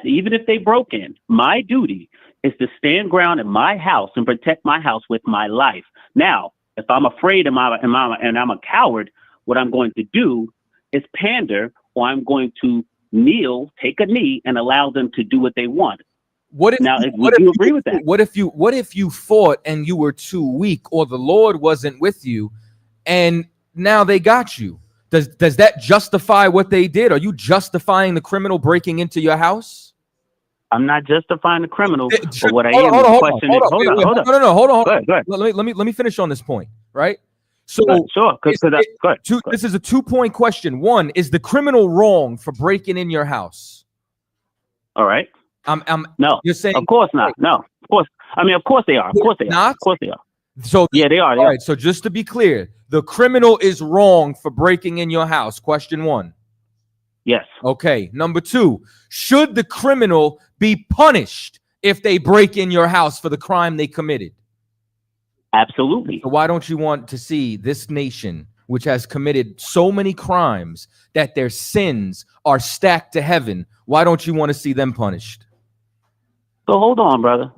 even if they broke in, my duty is to stand ground in my house and protect my house with my life. Now, if I'm afraid and I'm a coward, what I'm going to do is pander, or I'm going to kneel, take a knee, and allow them to do what they want. Would you agree with that? What if you fought and you were too weak, or the Lord wasn't with you, and now they got you? Does that justify what they did? Are you justifying the criminal breaking into your house? I'm not justifying the criminal, but what I Hold am on. questioning. Hold on. No, hold on. Go ahead. Let me finish on this point, right? So sure. This is a 2-point question. One, is the criminal wrong for breaking in your house? All right. No. You're saying, of course not. No. Of course. I mean, of course they are. Of course they are. Of course they are. So yeah, they are. All right. So just to be clear, the criminal is wrong for breaking in your house. Question 1. Yes. Okay. Number 2, should the criminal be punished if they break in your house for the crime they committed? Absolutely. So why don't you want to see this nation, which has committed so many crimes that their sins are stacked to heaven, why don't you want to see them punished? So hold on, brother,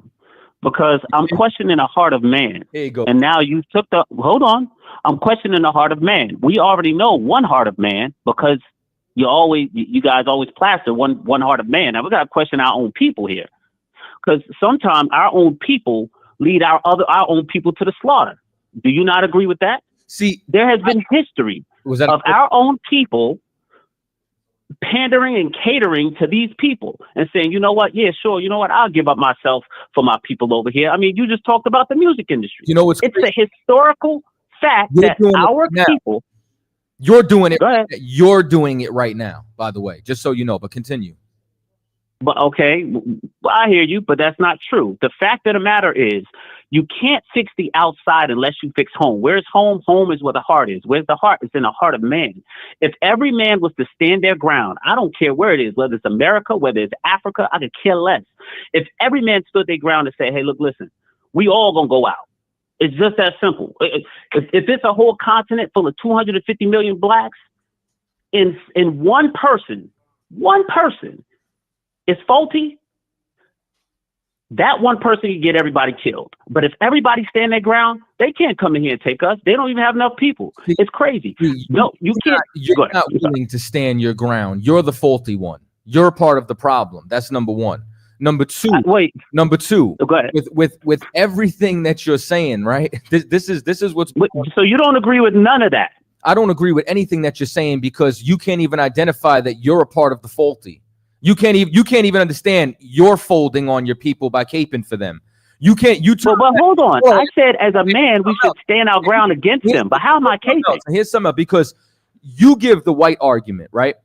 because I'm questioning the heart of man. Here you go. And now you took hold on. I'm questioning the heart of man. We already know one heart of man because you guys always plaster one heart of man. Now we got to question our own people here, because sometimes our own people lead our own people to the slaughter. Do you not agree with that? See, there has been history of our own people pandering and catering to these people and saying, you know what? Yeah, sure. You know what? I'll give up myself for my people over here. I mean, you just talked about the music industry. You know what's it's a historical fact that our people. You're doing it. You're doing it right now, by the way, just so you know, but continue. But okay, I hear you, but that's not true. The fact of the matter is you can't fix the outside unless you fix home. Where's home? Home is where the heart is. Where's the heart? It's in the heart of man. If every man was to stand their ground, I don't care where it is, whether it's America, whether it's Africa, I could care less. If every man stood their ground and say, hey, look, listen, we all gonna go out. It's just that simple. If it's a whole continent full of 250 million blacks, in one person is faulty, that one person can get everybody killed. But if everybody stand their ground, they can't come in here and take us. They don't even have enough people. It's crazy. No, you can't. You're not willing to stand your ground. You're the faulty one. You're part of the problem. That's number 1. Number 2. Number 2. Go ahead. With everything that you're saying, right? This is what's. So you don't agree with none of that. I don't agree with anything that you're saying because you can't even identify that you're a part of the faulty. You can't even understand you're folding on your people by caping for them. You can't. But hold on. I said as a man we should stand our ground against them. But how am I caping? Here's something because you give the white argument, right?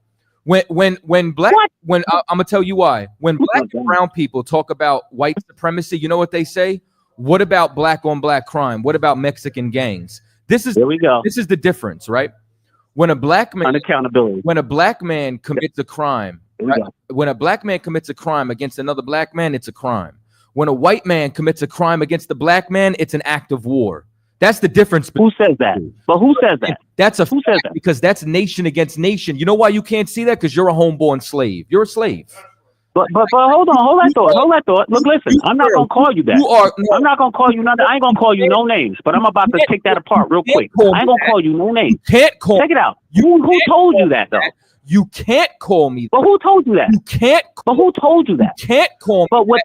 When black I'm gonna tell you why. When black and brown people talk about white supremacy, you know what they say? What about black on black crime? What about Mexican gangs? This is the difference, right? When a black man commits a crime, right? When a black man commits a crime against another black man, it's a crime. When a white man commits a crime against the black man, it's an act of war. That's the difference. Who says that? But who says that? That's a fact because that's nation against nation. You know why you can't see that? Because you're a homeborn slave. You're a slave. But hold that thought. Look, listen, I'm not gonna call you that. I'm not gonna call you nothing. I ain't gonna call you no names. But I'm about to take that apart real quick. I ain't gonna call you no names. Can't call. Check it out. Who told you that though? You can't call me that. But who told you that? You can't. But who told you that? You can't call me. But what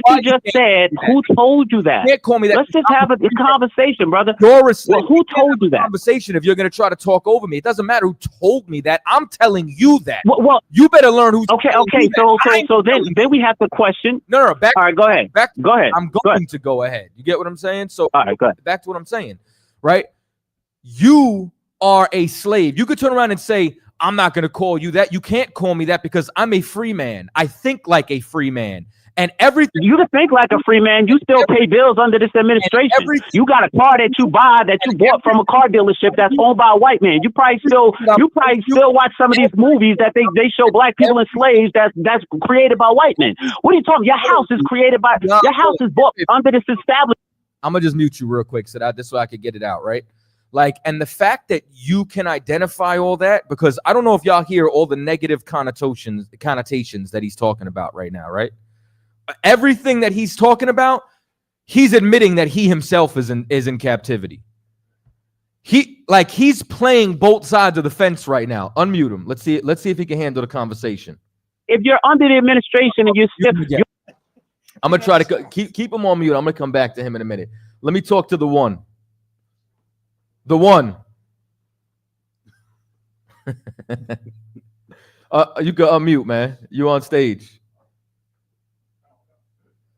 you just said, who told you that? You can't call me that. Let's just have a conversation, brother. You're a slave. Who told you that? Conversation. If you're gonna try to talk over me, it doesn't matter who told me that. I'm telling you that. Well, you better learn who's. Okay. So then we have to question. No. Back. All right, go ahead. Go ahead. I'm going to go ahead. You get what I'm saying? So all right, go ahead. Back to what I'm saying, right? You are a slave. You could turn around and say, I'm not going to call you that. You can't call me that because I'm a free man. I think like a free man. And everything you can think like a free man, you still pay bills under this administration. You got a car that you buy that you bought from a car dealership that's owned by a white man. You probably still watch some of these movies that they show black people as slaves that's created by white men. What are you talking? Your house is created by your house is bought under this establishment. I'm gonna just mute you real quick so that this way I could get it out, right? Like, and the fact that you can identify all that, because I don't know if y'all hear all the negative connotations that he's talking about right now, right? Everything that he's talking about, he's admitting that he himself is in captivity. He's playing both sides of the fence right now. Unmute him. Let's see if he can handle the conversation. If you're under the administration and you're I'm gonna try to keep him on mute. I'm gonna come back to him in a minute. Let me talk to the one. The one. You can unmute, man. You on stage.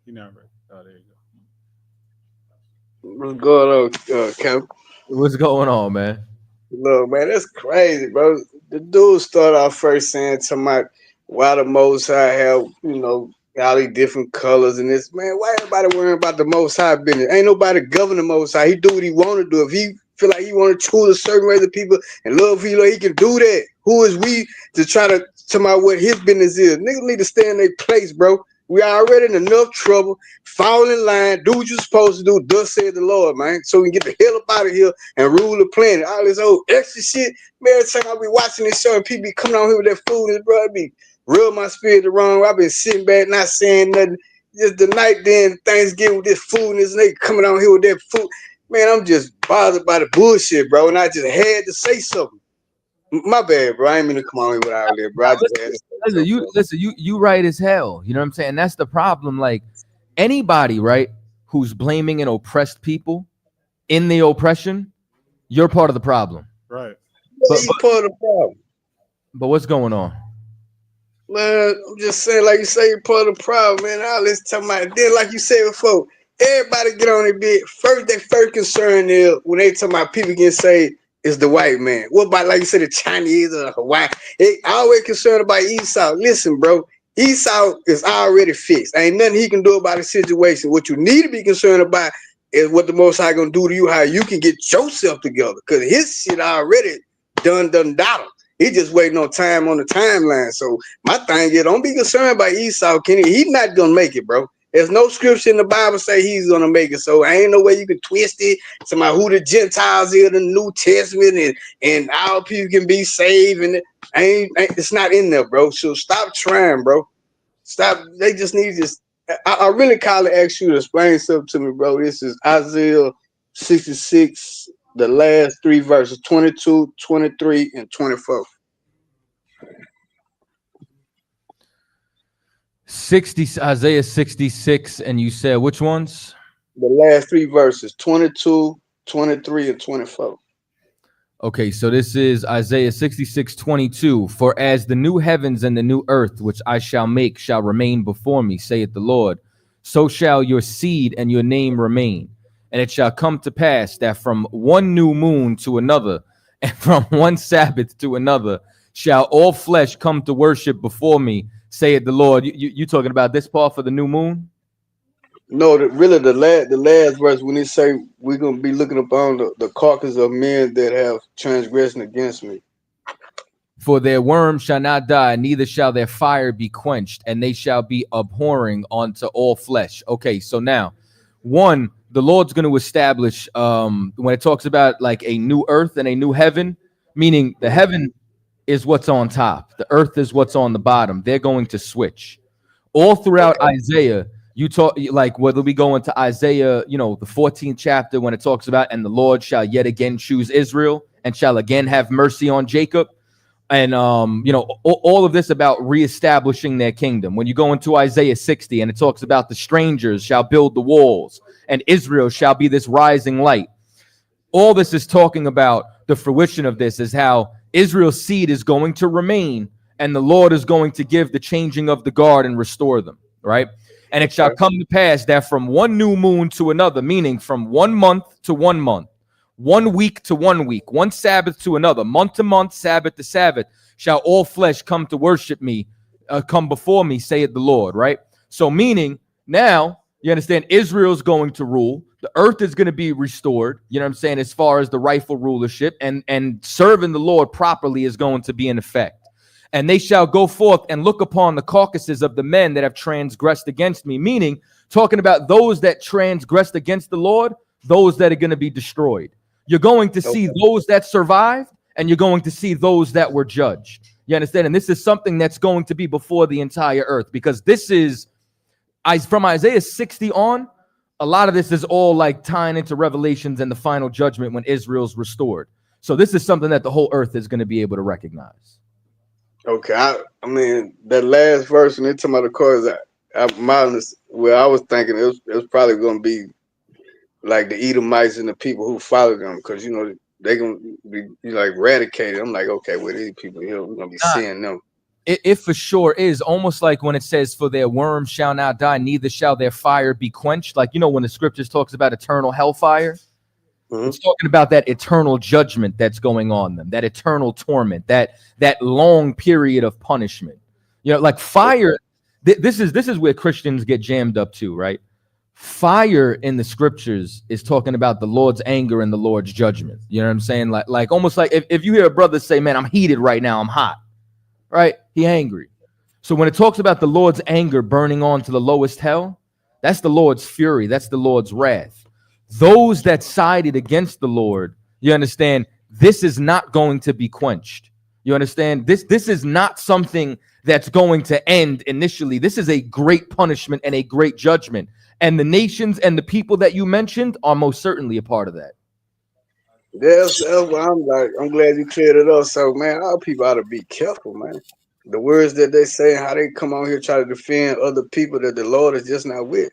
You're not ready. Oh, there you go. What's going on, Cam? What's going on, man? Look, man, that's crazy, bro. The dude started off first saying to my why the Most High have, all these different colors and this. Man, why everybody worrying about the Most High business? Ain't nobody govern the Most High. He do what he want to do. If he feel like he want to choose a certain way of people and love people, he can do that. Who is we to try to tell about what his business is? Niggas need to stay in their place, bro. We already in enough trouble. Fall in line. Do what you're supposed to do. Thus said the Lord, man. So we can get the hell up out of here and rule the planet. All this old extra shit. Man, every time I be watching this show and people be coming on here with that food, bro, it be real my spirit the wrong way. I've been sitting back, not saying nothing. Just the night then, Thanksgiving with this food and this nigga coming on here with that food. Man, I'm just bothered by the bullshit, bro. And I just had to say something. My bad, bro. I ain't mean to come on here with all that, bro. I just had to say you right as hell. You know what I'm saying? That's the problem. Like anybody, right, who's blaming an oppressed people in the oppression, you're part of the problem. Right. But you part of the problem. But what's going on? Man, I'm just saying, like you say, you're part of the problem, man. All this talking about then, like you said before, everybody get on their bit. Their first concern is when they talking about people getting saved is the white man. What about, like you said, the Chinese or the Hawaii? They always concerned about Esau. Listen, bro, Esau is already fixed. Ain't nothing he can do about the situation. What you need to be concerned about is what the Most High gonna do to you, how you can get yourself together. Because his shit already done dollar. He just waiting on time on the timeline. So my thing is, don't be concerned about Esau, Kenny. He's not gonna make it, bro. There's no scripture in the Bible say he's gonna make it. So ain't no way you can twist it to my who the Gentiles is in the New Testament and all people can be saved, and it's not in there, bro. So stop trying, bro. Stop. They just need this. I really call it, ask you to explain something to me, bro. This is Isaiah 66, the last three verses, 22, 23, and 24. 60 Isaiah 66, and you said which ones? The last three verses, 22, 23, and 24. Okay, so this is Isaiah 66:22. For as the new heavens and the new earth, which I shall make, shall remain before me, saith the Lord, so shall your seed and your name remain. And it shall come to pass that from one new moon to another, and from one Sabbath to another, shall all flesh come to worship before me, saith the Lord. You talking about this part for the new moon? No, really the last verse when he say we're gonna be looking upon the carcass of men that have transgression against me. For their worm shall not die, neither shall their fire be quenched, and they shall be abhorring unto all flesh. Okay, so now, one, the Lord's going to establish when it talks about like a new earth and a new heaven, meaning the heaven is what's on top, the earth is what's on the bottom. They're going to switch. All throughout Isaiah, you talk like whether we go into Isaiah, the 14th chapter when it talks about, and the Lord shall yet again choose Israel and shall again have mercy on Jacob. And, all of this about reestablishing their kingdom. When you go into Isaiah 60 and it talks about the strangers shall build the walls and Israel shall be this rising light. All this is talking about the fruition of this is how Israel's seed is going to remain and the Lord is going to give the changing of the guard and restore them, right? And it shall come to pass that from one new moon to another, meaning from 1 month to 1 month, 1 week to 1 week, one Sabbath to another, month to month, Sabbath to Sabbath, shall all flesh come to worship me, come before me, saith the Lord, right? So meaning now, you understand, Israel's going to rule. The earth is going to be restored, you know what I'm saying, as far as the rightful rulership, and serving the Lord properly is going to be in effect. And they shall go forth and look upon the carcasses of the men that have transgressed against me, meaning talking about those that transgressed against the Lord, those that are going to be destroyed. You're going to see those that survived, and you're going to see those that were judged. You understand? And this is something that's going to be before the entire earth, because this is, from Isaiah 60 on, a lot of this is all like tying into Revelations and the final judgment when Israel's restored. So this is something that the whole earth is going to be able to recognize. Okay, I mean that last verse when they talking about the cars, I was thinking it was probably going to be like the Edomites and the people who follow them, because they're gonna be like eradicated. I'm like, okay, well, these people here, we're gonna be seeing them. It for sure is almost like when it says, for their worm shall not die, neither shall their fire be quenched. Like, when the scriptures talks about eternal hellfire, it's talking about that eternal judgment that's going on them, that eternal torment, that long period of punishment. Like fire, this is where Christians get jammed up too, right? Fire in the scriptures is talking about the Lord's anger and the Lord's judgment. You know what I'm saying? Like almost like if you hear a brother say, man, I'm heated right now, I'm hot, right? He angry. So when it talks about the Lord's anger burning on to the lowest hell, that's the Lord's fury. That's the Lord's wrath. Those that sided against the Lord, you understand, this is not going to be quenched. You understand? This is not something that's going to end initially. This is a great punishment and a great judgment. And the nations and the people that you mentioned are most certainly a part of that. That's what I'm like. I'm glad you cleared it up. So, man, our people ought to be careful, man. The words that they say, how they come on here try to defend other people that the Lord is just not with.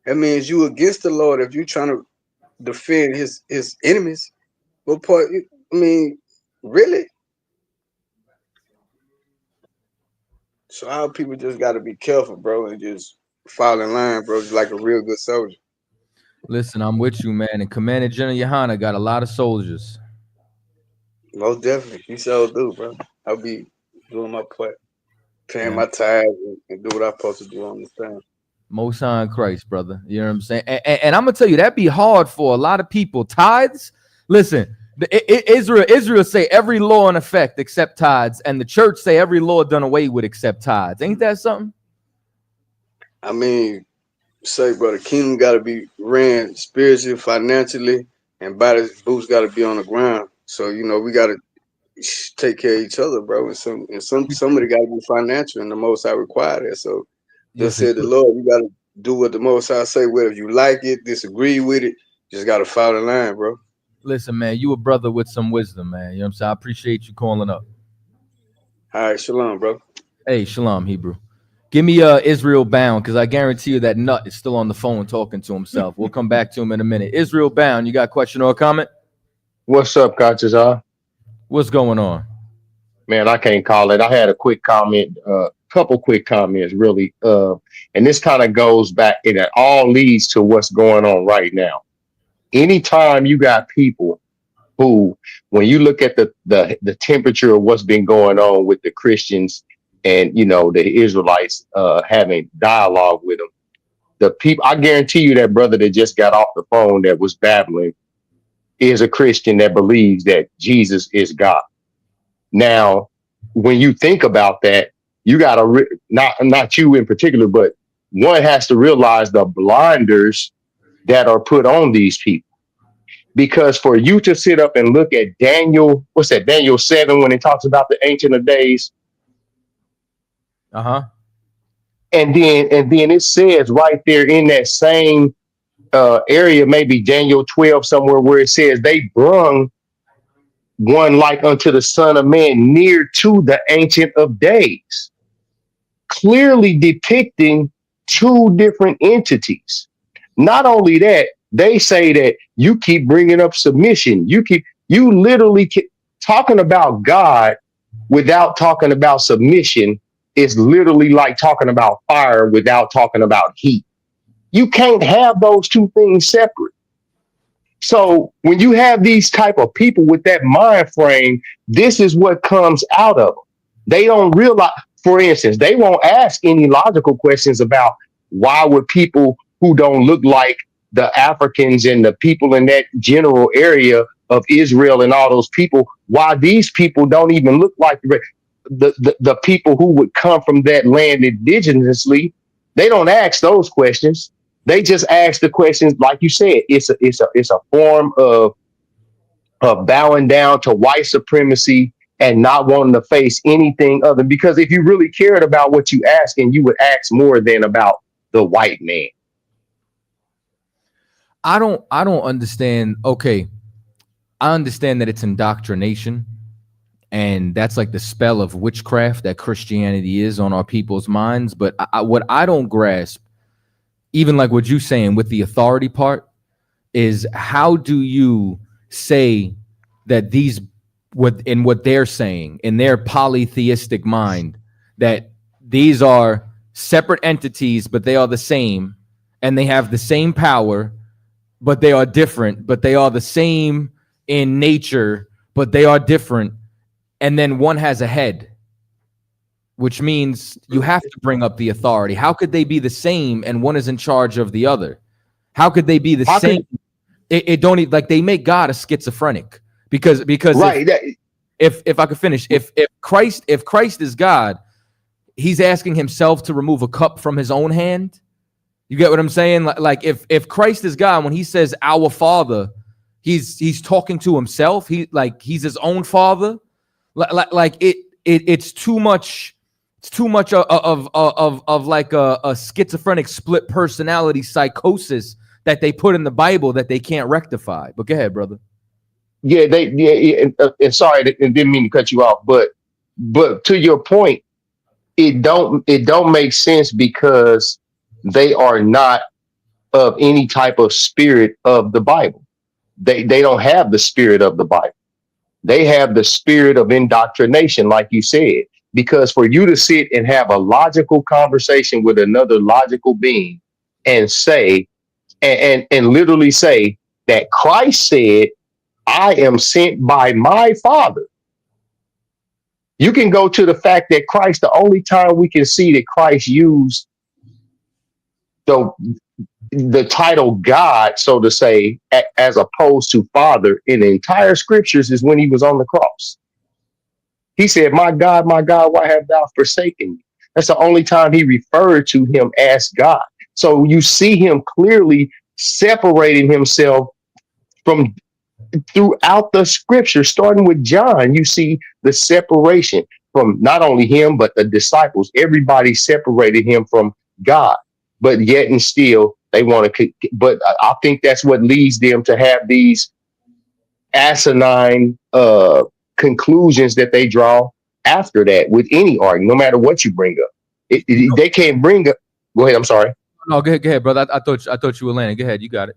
That means you against the Lord if you're trying to defend his enemies. What part? I mean, really? So our people just got to be careful, bro, and just fall in line, bro, just like a real good soldier. Listen, I'm with you, man. And Commander General Yohana got a lot of soldiers. Most definitely. You so do, bro. I'll be doing my part, paying my tithes, and do what I'm supposed to do on this thing. Most High in Christ, brother. You know what I'm saying? And I'm going to tell you, that'd be hard for a lot of people. Tithes, listen, Israel say every law in effect except tithes, and the church say every law done away with except tithes. Ain't that something? I mean, say, bro, the kingdom got to be ran spiritually, financially, and bodies, boots got to be on the ground. So, we got to take care of each other, bro. And somebody got to be financial, and the Most High require that. So, just said the Lord, you got to do what the Most High say. Whether you like it, disagree with it, just got to follow the line, bro. Listen, man, you a brother with some wisdom, man. You know what I'm saying? I appreciate you calling up. All right, shalom, bro. Hey, shalom, Hebrew. Give me Israel Bound, because I guarantee you that nut is still on the phone talking to himself. We'll come back to him in a minute. Israel Bound, you got a question or a comment? What's up, Kachazar? What's going on? Man, I can't call it. I had a quick comment, couple quick comments, really. And this kind of goes back, and it all leads to what's going on right now. Anytime you got people who, when you look at the temperature of what's been going on with the Christians and, you know, the Israelites having dialogue with them, the people, I guarantee you that brother that just got off the phone that was babbling is a Christian that believes that Jesus is God. Now, when you think about that, you got to not you in particular, but one has to realize the blinders that are put on these people. Because for you to sit up and look at Daniel, what's that, Daniel 7, when it talks about the Ancient of Days. And then it says right there in that same area, maybe Daniel 12 somewhere, where it says they brung one like unto the Son of Man near to the Ancient of Days, clearly depicting two different entities. Not only that, they say that you keep bringing up submission. You literally keep talking about God without talking about submission is literally like talking about fire without talking about heat. You can't have those two things separate. So when you have these type of people with that mind frame, this is what comes out of them. They don't realize, for instance, they won't ask any logical questions about why would people who don't look like the Africans and the people in that general area of Israel and all those people, why these people don't even look like the people who would come from that land indigenously. They don't ask those questions. They just ask the questions, like you said. It's a form of bowing down to white supremacy and not wanting to face anything other. Because if you really cared about what you ask, and you would ask more than about the white man. I don't understand. Okay, I understand that it's indoctrination, and that's like the spell of witchcraft that Christianity is on our people's minds. But what I don't grasp, even like what you're saying with the authority part, is how do you say that what they're saying in their polytheistic mind, that these are separate entities, but they are the same, and they have the same power, but they are different, but they are the same in nature, but they are different. And then one has a head, which means you have to bring up the authority. How could they be the same and one is in charge of the other? How could they be the same? It don't even, like, they make God a schizophrenic because right. If I could finish, if Christ is God, he's asking himself to remove a cup from his own hand. You get what I'm saying? Like if Christ is God, when he says our Father, he's talking to himself. He's his own father. It's too much. It's too much of like a schizophrenic split personality psychosis that they put in the Bible that they can't rectify. But go ahead, brother. Yeah, and sorry, I didn't mean to cut you off, but to your point, it don't make sense because they are not of any type of spirit of the Bible. They don't have the spirit of the Bible. They have the spirit of indoctrination, like you said, because for you to sit and have a logical conversation with another logical being and say, and literally say that Christ said, I am sent by my Father. You can go to the fact that Christ, the only time we can see that Christ used the title God, so to say, as opposed to Father in the entire scriptures is when he was on the cross. He said, my God, why have thou forsaken me? That's the only time he referred to him as God. So you see him clearly separating himself from throughout the scripture, starting with John. You see the separation from not only him, but the disciples. Everybody separated him from God, but yet and still they want to. But I think that's what leads them to have these asinine conclusions that they draw after that with any argument, no matter what you bring up. They can't bring up. Go ahead. I'm sorry. No, go ahead, brother. I thought you were landing. Go ahead. You got it.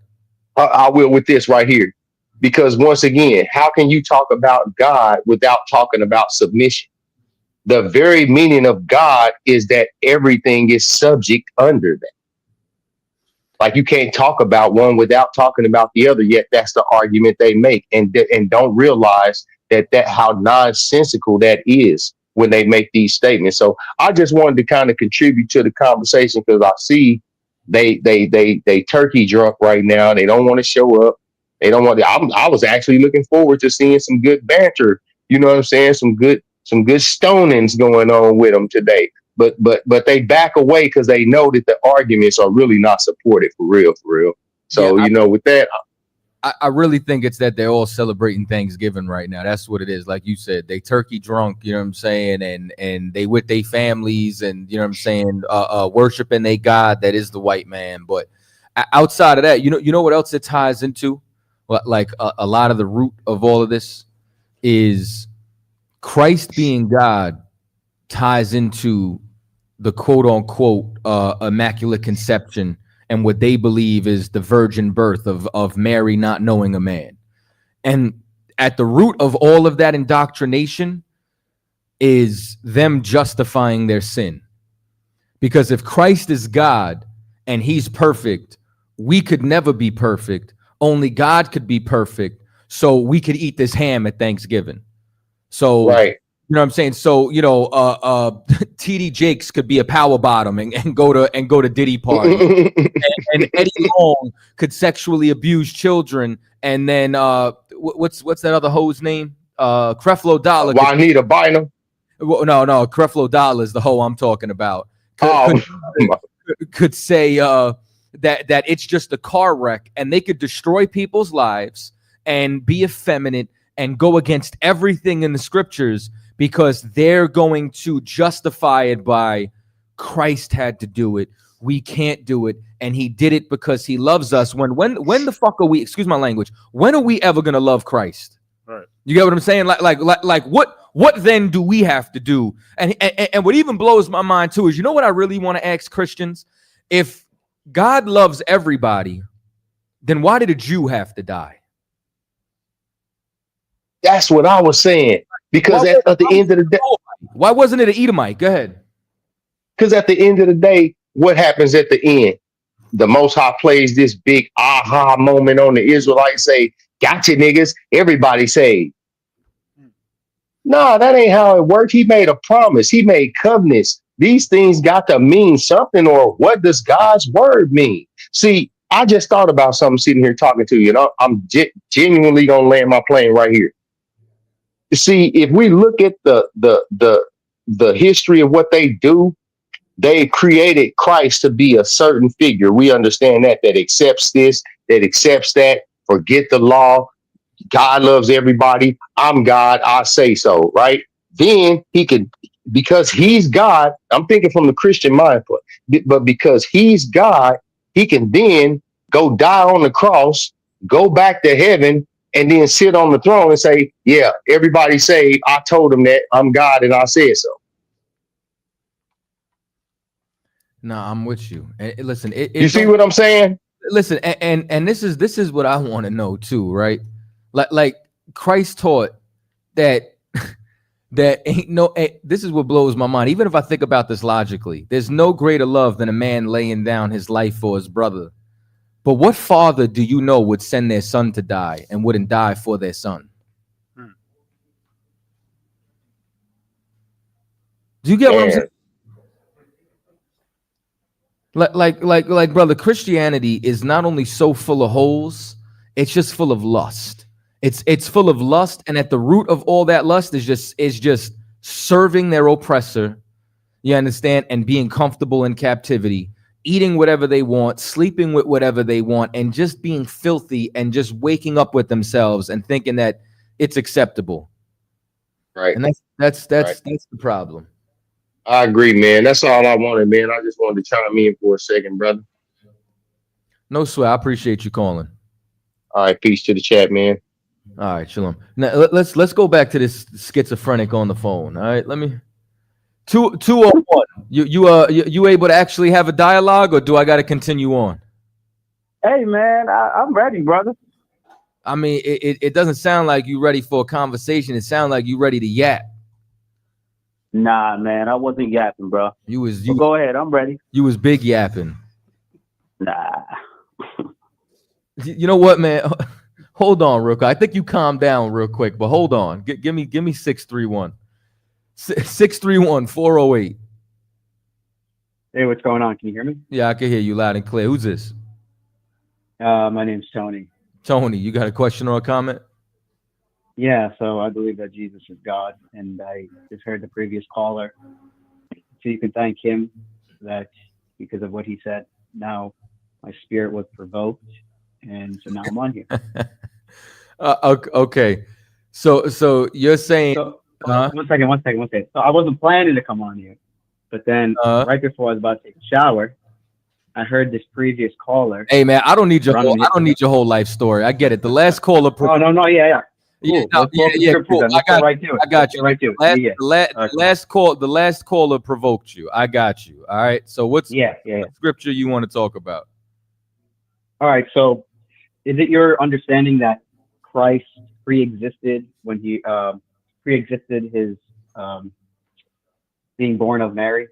I will with this right here. Because once again, how can you talk about God without talking about submission? The very meaning of God is that everything is subject under that. Like you can't talk about one without talking about the other. Yet that's the argument they make, and don't realize that how nonsensical that is when they make these statements. So I just wanted to kind of contribute to the conversation because I see they turkey drunk right now. They don't want to show up. They don't want. I was actually looking forward to seeing some good banter. You know what I'm saying? Some good stonings going on with them today. But they back away because they know that the arguments are really not supported for real. So, Yeah, with that, I really think it's that they're all celebrating Thanksgiving right now. That's what it is. Like you said, they turkey drunk, you know what I'm saying? And they with their families and, you know what I'm saying, worshiping their God that is the white man. But outside of that, you know what else it ties into? Like a lot of the root of all of this is Christ being God ties into the quote unquote immaculate conception and what they believe is the virgin birth of Mary not knowing a man. And at the root of all of that indoctrination is them justifying their sin. Because if Christ is God and he's perfect, we could never be perfect. Only God could be perfect. So we could eat this ham at Thanksgiving. So, right. You know what I'm saying? So, TD Jakes could be a power bottom and go to Diddy party. and Eddie Long could sexually abuse children. And then what's that other hoe's name? Creflo Dollar. Juanita Bynum. No, Creflo Dollar is the hoe I'm talking about. Could say that it's just a car wreck and they could destroy people's lives and be effeminate and go against everything in the scriptures because they're going to justify it by Christ had to do it. We can't do it. And he did it because he loves us. When the fuck are we, excuse my language, when are we ever going to love Christ? Right. You get what I'm saying? Like what then do we have to do? And what even blows my mind too is, you know what I really want to ask Christians? If God loves everybody, then why did a Jew have to die? That's what I was saying. Because at the end of the day, why wasn't it an Edomite? Go ahead. Because at the end of the day, what happens at the end? The Most High plays this big aha moment on the Israelites, say, "Gotcha, niggas! Everybody saved." No, that ain't how it worked. He made a promise. He made covenants. These things got to mean something, or what does God's word mean? See, I just thought about something sitting here talking to you, and I'm genuinely gonna land my plane right here. See, if we look at the history of what they do, they created Christ to be a certain figure. We understand that accepts this, that accepts that, forget the law. God loves everybody. I'm God. I say so, right? Then he could, because he's God, I'm thinking from the Christian mindset, but because he's God, he can then go die on the cross, go back to heaven, and then sit on the throne and say, yeah, everybody saved. I told them that I'm God and I said so. No, I'm with you. And listen, you see what I'm saying? Listen, and this is what I want to know too, right? Like Christ taught that ain't no. This is what blows my mind. Even if I think about this logically, there's no greater love than a man laying down his life for his brother. But what father do you know would send their son to die and wouldn't die for their son? Do you get what I'm saying? Like, brother, Christianity is not only so full of holes, it's just full of lust. It's full of lust, and at the root of all that lust is just serving their oppressor. You understand? And being comfortable in captivity, eating whatever they want, sleeping with whatever they want, and just being filthy and just waking up with themselves and thinking that it's acceptable. Right. And that's the problem. I agree, man. That's all I wanted, man. I just wanted to chime in for a second, brother. No sweat. I appreciate you calling. All right, peace to the chat, man. All right, shalom. Now let's go back to this schizophrenic on the phone. All right, let me. 201. You able to actually have a dialogue, or do I got to continue on? Hey, man, I'm ready, brother. I mean, it doesn't sound like you ready for a conversation. It sounds like you ready to yap. Nah, man, I wasn't yapping, bro. But go ahead, I'm ready. You was big yapping. Nah. You know what, man? Hold on, real quick. I think you calmed down real quick, but hold on. Give me 631. 631 408. Hey, what's going on? Can you hear me? Yeah, I can hear you loud and clear. Who's this? My name's Tony. Tony, you got a question or a comment? Yeah, so I believe that Jesus is God, and I just heard the previous caller. So you can thank him that because of what he said. Now my spirit was provoked, and so now I'm on here. Okay. So you're saying one second. So I wasn't planning to come on here, but then right before I was about to take a shower, I heard this previous caller. Hey man, I don't need your whole life story. I get it. The last caller. Oh no, yeah. Cool. Cool. I got you. The last caller provoked you. I got you. All right. So what's what scripture you want to talk about? All right. So is it your understanding that Christ pre-existed when he pre-existed his being born of Mary?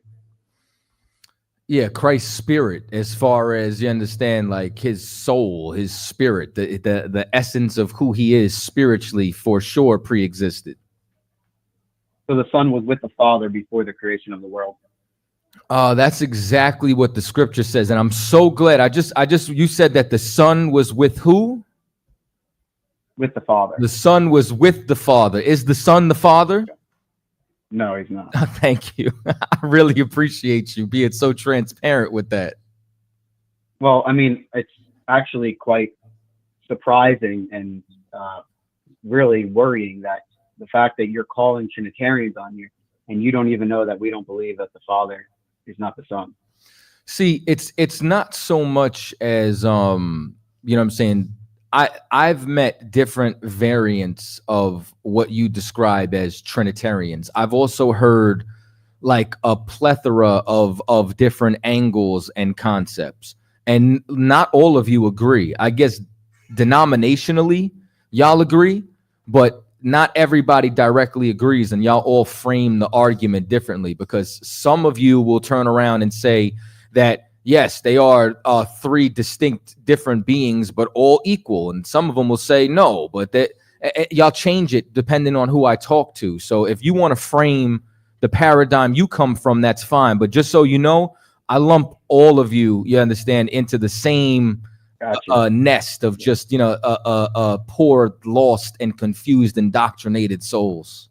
Yeah, Christ's spirit, as far as you understand, like his soul, his spirit, the essence of who he is spiritually, for sure pre-existed. So the Son was with the Father before the creation of the world. That's exactly what the scripture says, and I'm so glad. You said that the Son was with who? With the Father. The Son was with the Father. Is the Son the Father? No, he's not. Thank you. I really appreciate you being so transparent with that. Well, I mean, it's actually quite surprising and really worrying that the fact that you're calling Trinitarians on here and you don't even know that we don't believe that the Father is not the Son. See, it's not so much as you know what I'm saying. I've met different variants of what you describe as Trinitarians. I've also heard like a plethora of different angles and concepts, and not all of you agree. I guess denominationally y'all agree, but not everybody directly agrees, and y'all all frame the argument differently, because some of you will turn around and say that yes, they are three distinct different beings, but all equal. And some of them will say no, but that y'all change it depending on who I talk to. So if you want to frame the paradigm you come from, that's fine. But just so you know, I lump all of you, you understand, into the same nest of just, poor, lost, and confused, indoctrinated souls.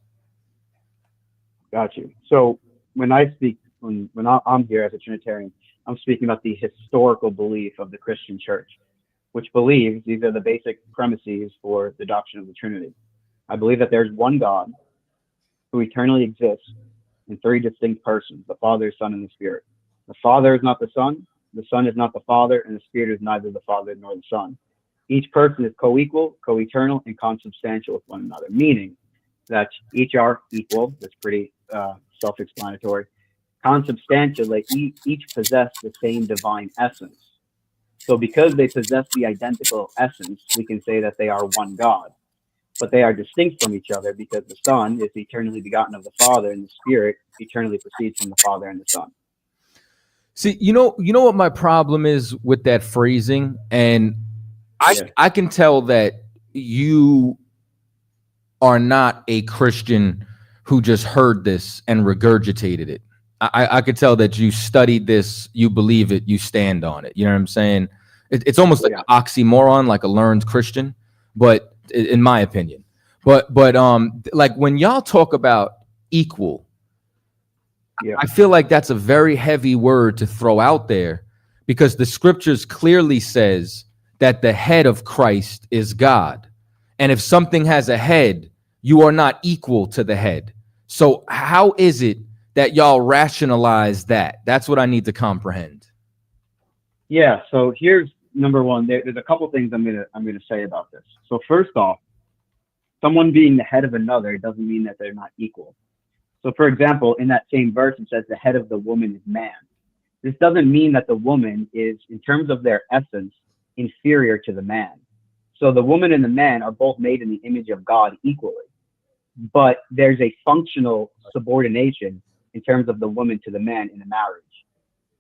Got you. So when I speak, when I'm here as a Trinitarian, I'm speaking about the historical belief of the Christian church, which believes these are the basic premises for the doctrine of the Trinity. I believe that there's one God who eternally exists in three distinct persons, the Father, Son, and the Spirit. The Father is not the Son is not the Father, and the Spirit is neither the Father nor the Son. Each person is co-equal, co-eternal, and consubstantial with one another, meaning that each are equal. That's pretty self-explanatory. Consubstantial, they each possess the same divine essence. So because they possess the identical essence, we can say that they are one God. But they are distinct from each other because the Son is eternally begotten of the Father, and the Spirit eternally proceeds from the Father and the Son. See, you know what my problem is with that phrasing, and I can tell that you are not a Christian who just heard this and regurgitated it. I could tell that you studied this, you believe it, you stand on it. You know what I'm saying? It's almost like an oxymoron, like a learned Christian, but in my opinion. But like when y'all talk about equal, I feel like that's a very heavy word to throw out there, because the scriptures clearly says that the head of Christ is God. And if something has a head, you are not equal to the head. So how is it that y'all rationalize that? That's what I need to comprehend. Yeah. So here's number one. There's a couple things I'm gonna say about this. So first off, someone being the head of another doesn't mean that they're not equal. So for example, in that same verse, it says the head of the woman is man. This doesn't mean that the woman is, in terms of their essence, inferior to the man. So the woman and the man are both made in the image of God equally, but there's a functional subordination in terms of the woman to the man in a marriage.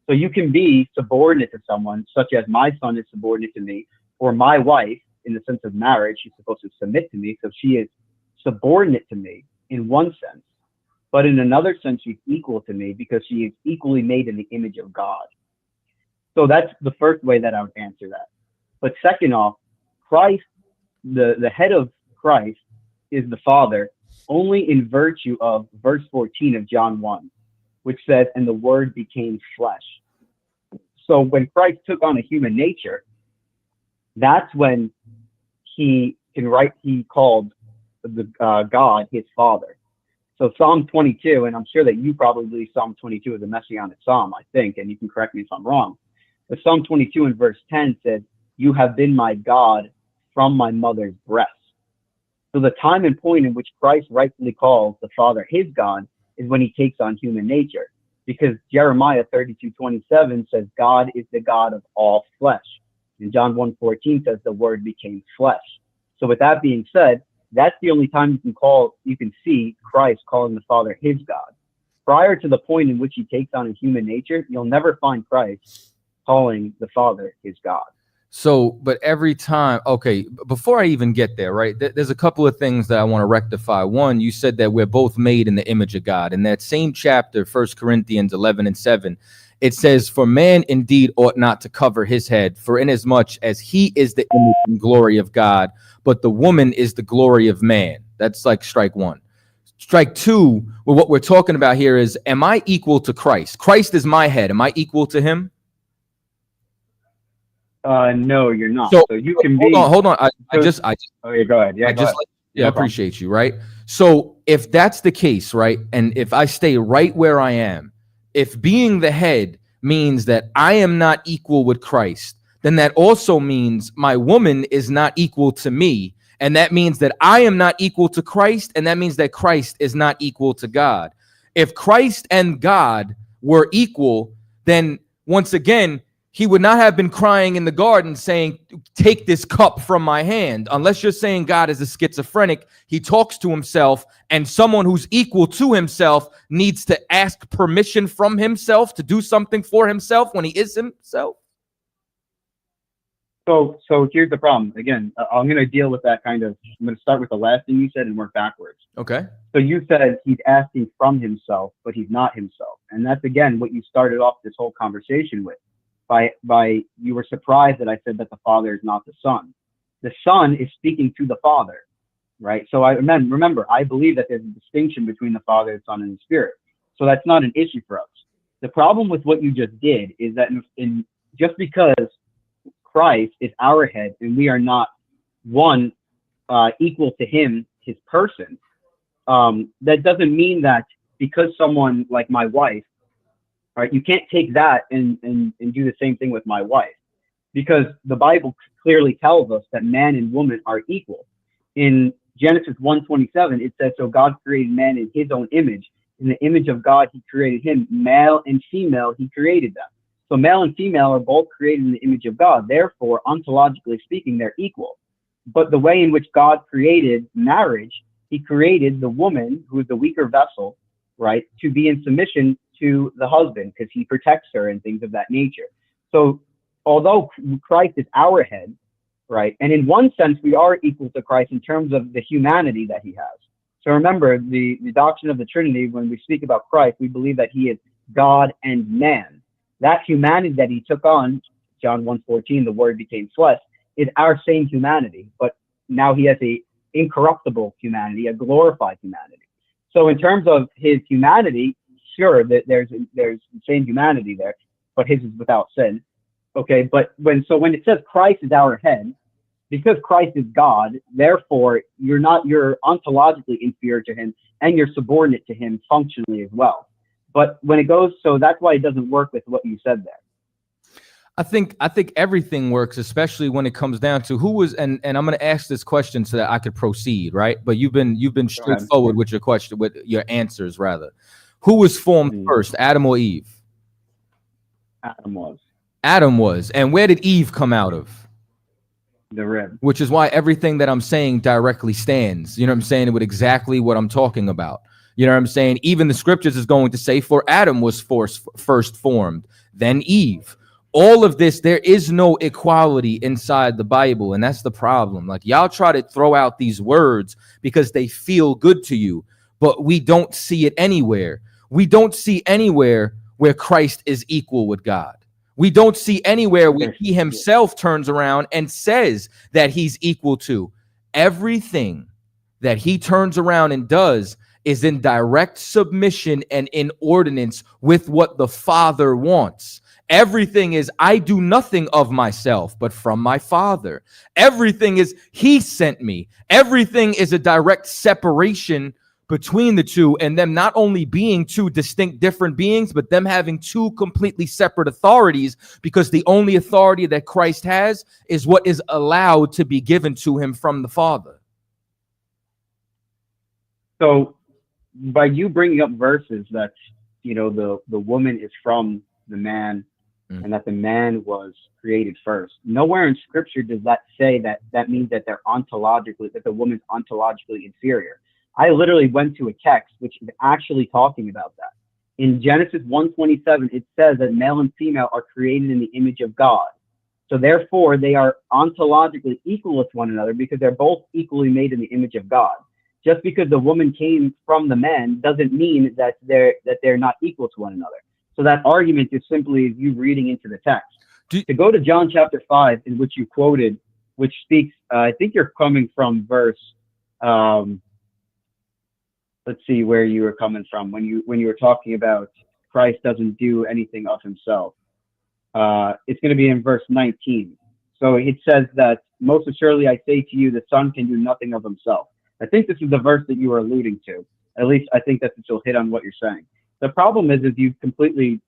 So you can be subordinate to someone, such as my son is subordinate to me, or my wife, in the sense of marriage, she's supposed to submit to me, so she is subordinate to me in one sense. But in another sense, she's equal to me because she is equally made in the image of God. So that's the first way that I would answer that. But second off, Christ, the head of Christ is the Father only in virtue of verse 14 of John 1, which says, and the Word became flesh. So when Christ took on a human nature, that's when he called God his Father. So Psalm 22, and I'm sure that you probably believe Psalm 22 is a messianic psalm, I think, and you can correct me if I'm wrong. But Psalm 22 in verse 10 says, you have been my God from my mother's breast. So the time and point in which Christ rightfully calls the Father his God is when he takes on human nature. Because Jeremiah 32:27 says, God is the God of all flesh. And John 1:14 says the Word became flesh. So with that being said, that's the only time you can see Christ calling the Father his God. Prior to the point in which he takes on a human nature, you'll never find Christ calling the Father his God. So, but every time, okay, before I even get there, right, there's a couple of things that I want to rectify. One, you said that we're both made in the image of God. In that same chapter, 1 Corinthians 11:7, it says, for man indeed ought not to cover his head, for inasmuch as he is the image and glory of God, but the woman is the glory of man. That's like strike one. Strike two, well, what we're talking about here is, am I equal to Christ? Christ is my head. Am I equal to him? No, you're not. So you can be. Hold on. Okay, go ahead. Yeah, I appreciate you. Right. So if that's the case, right, and if I stay right where I am, if being the head means that I am not equal with Christ, then that also means my woman is not equal to me, and that means that I am not equal to Christ, and that means that Christ is not equal to God. If Christ and God were equal, then once again, he would not have been crying in the garden saying, take this cup from my hand. Unless you're saying God is a schizophrenic, he talks to himself, and someone who's equal to himself needs to ask permission from himself to do something for himself when he is himself. So here's the problem. Again, I'm going to deal with that I'm going to start with the last thing you said and work backwards. Okay. So you said he's asking from himself, but he's not himself. And that's, again, what you started off this whole conversation with. By you were surprised that I said that the Father is not the Son. The Son is speaking to the Father, right? So remember, I believe that there's a distinction between the Father, the Son, and the Spirit. So that's not an issue for us. The problem with what you just did is that just because Christ is our head and we are not equal to him, his person, that doesn't mean that because someone like my wife, right, you can't take that and do the same thing with my wife, because the Bible clearly tells us that man and woman are equal. In Genesis 1:27, it says, so God created man in his own image. In the image of God, he created him. Male and female, he created them. So male and female are both created in the image of God. Therefore, ontologically speaking, they're equal. But the way in which God created marriage, he created the woman, who is the weaker vessel, right, to be in submission to the husband because he protects her and things of that nature. So although Christ is our head, right, and in one sense we are equal to Christ in terms of the humanity that he has. So remember, the doctrine of the Trinity, when we speak about Christ, we believe that he is God and man. That humanity that he took on, John 1:14, the Word became flesh, is our same humanity, but now he has a incorruptible humanity, a glorified humanity. So in terms of his humanity, sure, that there's the same humanity there, but his is without sin. Okay, but when it says Christ is our head, because Christ is God, therefore you're ontologically inferior to him, and you're subordinate to him functionally as well. But when it goes, so that's why it doesn't work with what you said there. I think everything works, especially when it comes down to who was, and I'm going to ask this question so that I could proceed, right? But you've been straightforward with your question, with your answers rather. Who was formed first, Adam or Eve? Adam was. Adam was. And where did Eve come out of? The rib. Which is why everything that I'm saying directly stands. You know what I'm saying? With exactly what I'm talking about. You know what I'm saying? Even the scriptures is going to say, for Adam was first formed, then Eve. All of this, there is no equality inside the Bible. And that's the problem. Like, y'all try to throw out these words because they feel good to you, but we don't see it anywhere. We don't see anywhere where Christ is equal with God. We don't see anywhere where he himself turns around and says that he's equal to. Everything that he turns around and does is in direct submission and in ordinance with what the Father wants. Everything is, I do nothing of myself, but from my Father. Everything is, he sent me. Everything is a direct separation between the two, and them not only being two distinct different beings, but them having two completely separate authorities, because the only authority that Christ has is what is allowed to be given to him from the Father. So by you bringing up verses that, you know, the woman is from the man and that the man was created first, nowhere in scripture does that say that means that they're ontologically, that the woman's ontologically inferior. I literally went to a text which is actually talking about that. In Genesis 1:27, it says that male and female are created in the image of God. So therefore, they are ontologically equal with one another because they're both equally made in the image of God. Just because the woman came from the man doesn't mean that they're not equal to one another. So that argument is simply you reading into the text. To go to John chapter 5, in which you quoted, which speaks, I think you're coming from verse. Let's see where you were coming from when you were talking about Christ doesn't do anything of himself. It's going to be in verse 19. So it says that most assuredly I say to you, the Son can do nothing of himself. I think this is the verse that you were alluding to. At least I think that this will hit on what you're saying. The problem is you completely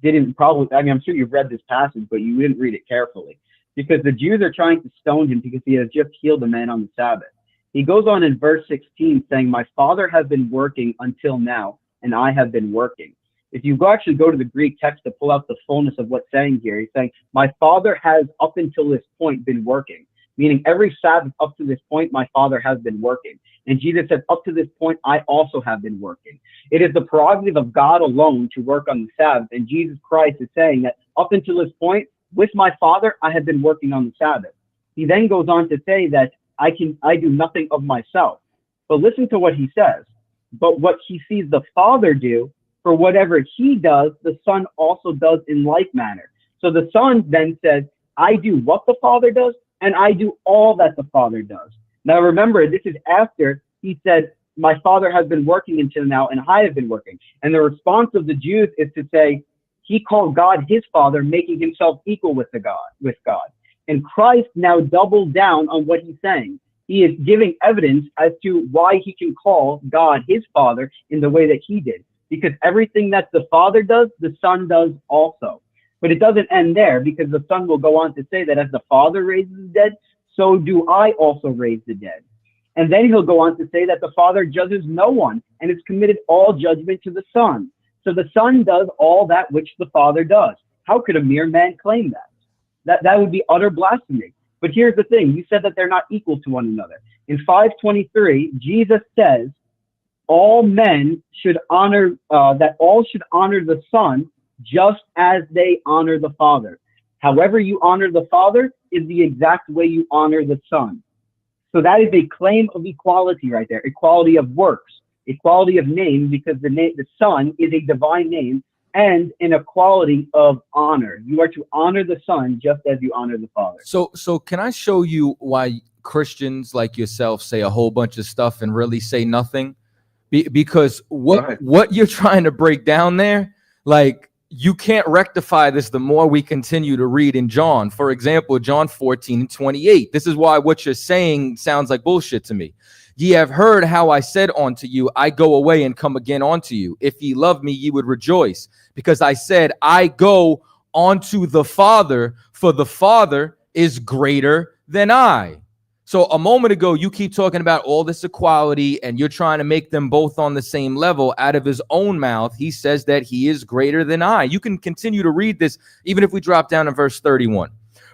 didn't probably, I mean, I'm sure you've read this passage, but you didn't read it carefully, because the Jews are trying to stone him because he has just healed a man on the Sabbath. He goes on in verse 16 saying, my Father has been working until now, and I have been working. If you actually go to the Greek text to pull out the fullness of what's saying here, he's saying, my Father has up until this point been working, meaning every Sabbath up to this point, my Father has been working. And Jesus said, up to this point, I also have been working. It is the prerogative of God alone to work on the Sabbath. And Jesus Christ is saying that up until this point, with my Father, I have been working on the Sabbath. He then goes on to say that I do nothing of myself. But listen to what he says. But what he sees the Father do, for whatever he does, the Son also does in like manner. So the Son then says, I do what the Father does, and I do all that the Father does. Now remember, this is after he said, my Father has been working until now, and I have been working. And the response of the Jews is to say, he called God his Father, making himself equal with God. And Christ now doubled down on what he's saying. He is giving evidence as to why he can call God his Father in the way that he did. Because everything that the Father does, the Son does also. But it doesn't end there, because the Son will go on to say that as the Father raises the dead, so do I also raise the dead. And then he'll go on to say that the Father judges no one and has committed all judgment to the Son. So the Son does all that which the Father does. How could a mere man claim that? That would be utter blasphemy. But here's the thing. You said that they're not equal to one another. In 5:23, Jesus says, all men should honor, that all should honor the Son just as they honor the Father. However you honor the Father is the exact way you honor the Son. So that is a claim of equality right there. Equality of works, equality of name, because the Son is a divine name, and an equality of honor. You are to honor the Son just as you honor the Father. So can I show you why Christians like yourself say a whole bunch of stuff and really say nothing? Because what you're trying to break down there, like, you can't rectify this the more we continue to read in John. For example, John 14:28. This is why what you're saying sounds like bullshit to me. Ye have heard how I said unto you, I go away and come again unto you. If ye love me, ye would rejoice, because I said, I go unto the Father, for the Father is greater than I. So a moment ago, you keep talking about all this equality and you're trying to make them both on the same level. Out of his own mouth, he says that he is greater than I. You can continue to read this, even if we drop down to verse 31.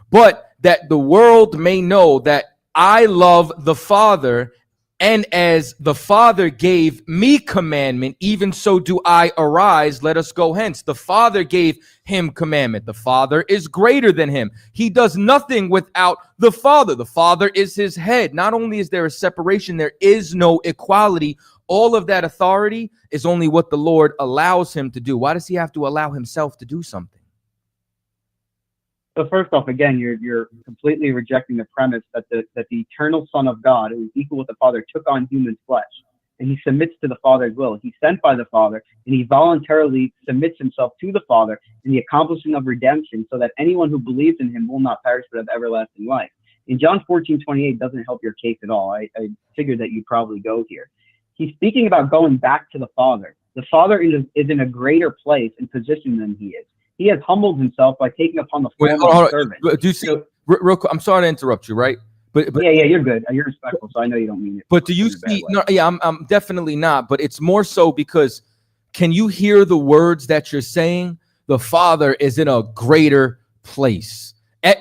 But that the world may know that I love the Father, and as the Father gave me commandment, even so do I. Arise, let us go hence. The Father gave him commandment. The Father is greater than him. He does nothing without the Father. The Father is his head. Not only is there a separation, there is no equality. All of that authority is only what the Lord allows him to do. Why does he have to allow himself to do something? So first off, again, you're completely rejecting the premise that the eternal Son of God, who is equal with the Father, took on human flesh, and he submits to the Father's will. He's sent by the Father, and he voluntarily submits himself to the Father in the accomplishing of redemption, so that anyone who believes in him will not perish but have everlasting life. In John 14:28 doesn't help your case at all. I figured that you'd probably go here. He's speaking about going back to the Father. The Father is in a greater place and position than he is. He has humbled himself by taking upon the form of a servant. Do you see, real quick, I'm sorry to interrupt you, right? But yeah, you're good. You're respectful, so I know you don't mean it. But do you see? No, yeah, I'm definitely not. But it's more so because, can you hear the words that you're saying? The Father is in a greater place.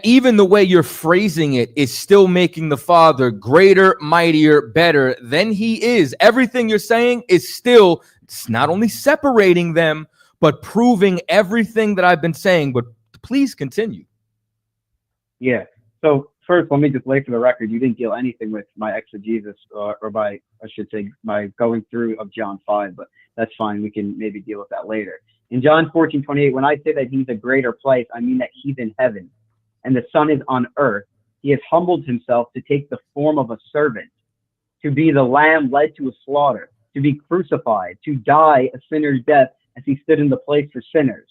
Even the way you're phrasing it is still making the Father greater, mightier, better than he is. Everything you're saying is still, it's not only separating them, but proving everything that I've been saying. But please continue. Yeah. So first, let me just lay for the record, you didn't deal anything with my exegesis, or by, I should say, my going through of John 5, but that's fine. We can maybe deal with that later. In John 14:28, when I say that he's a greater place, I mean that he's in heaven and the Son is on earth. He has humbled himself to take the form of a servant, to be the lamb led to a slaughter, to be crucified, to die a sinner's death as he stood in the place for sinners.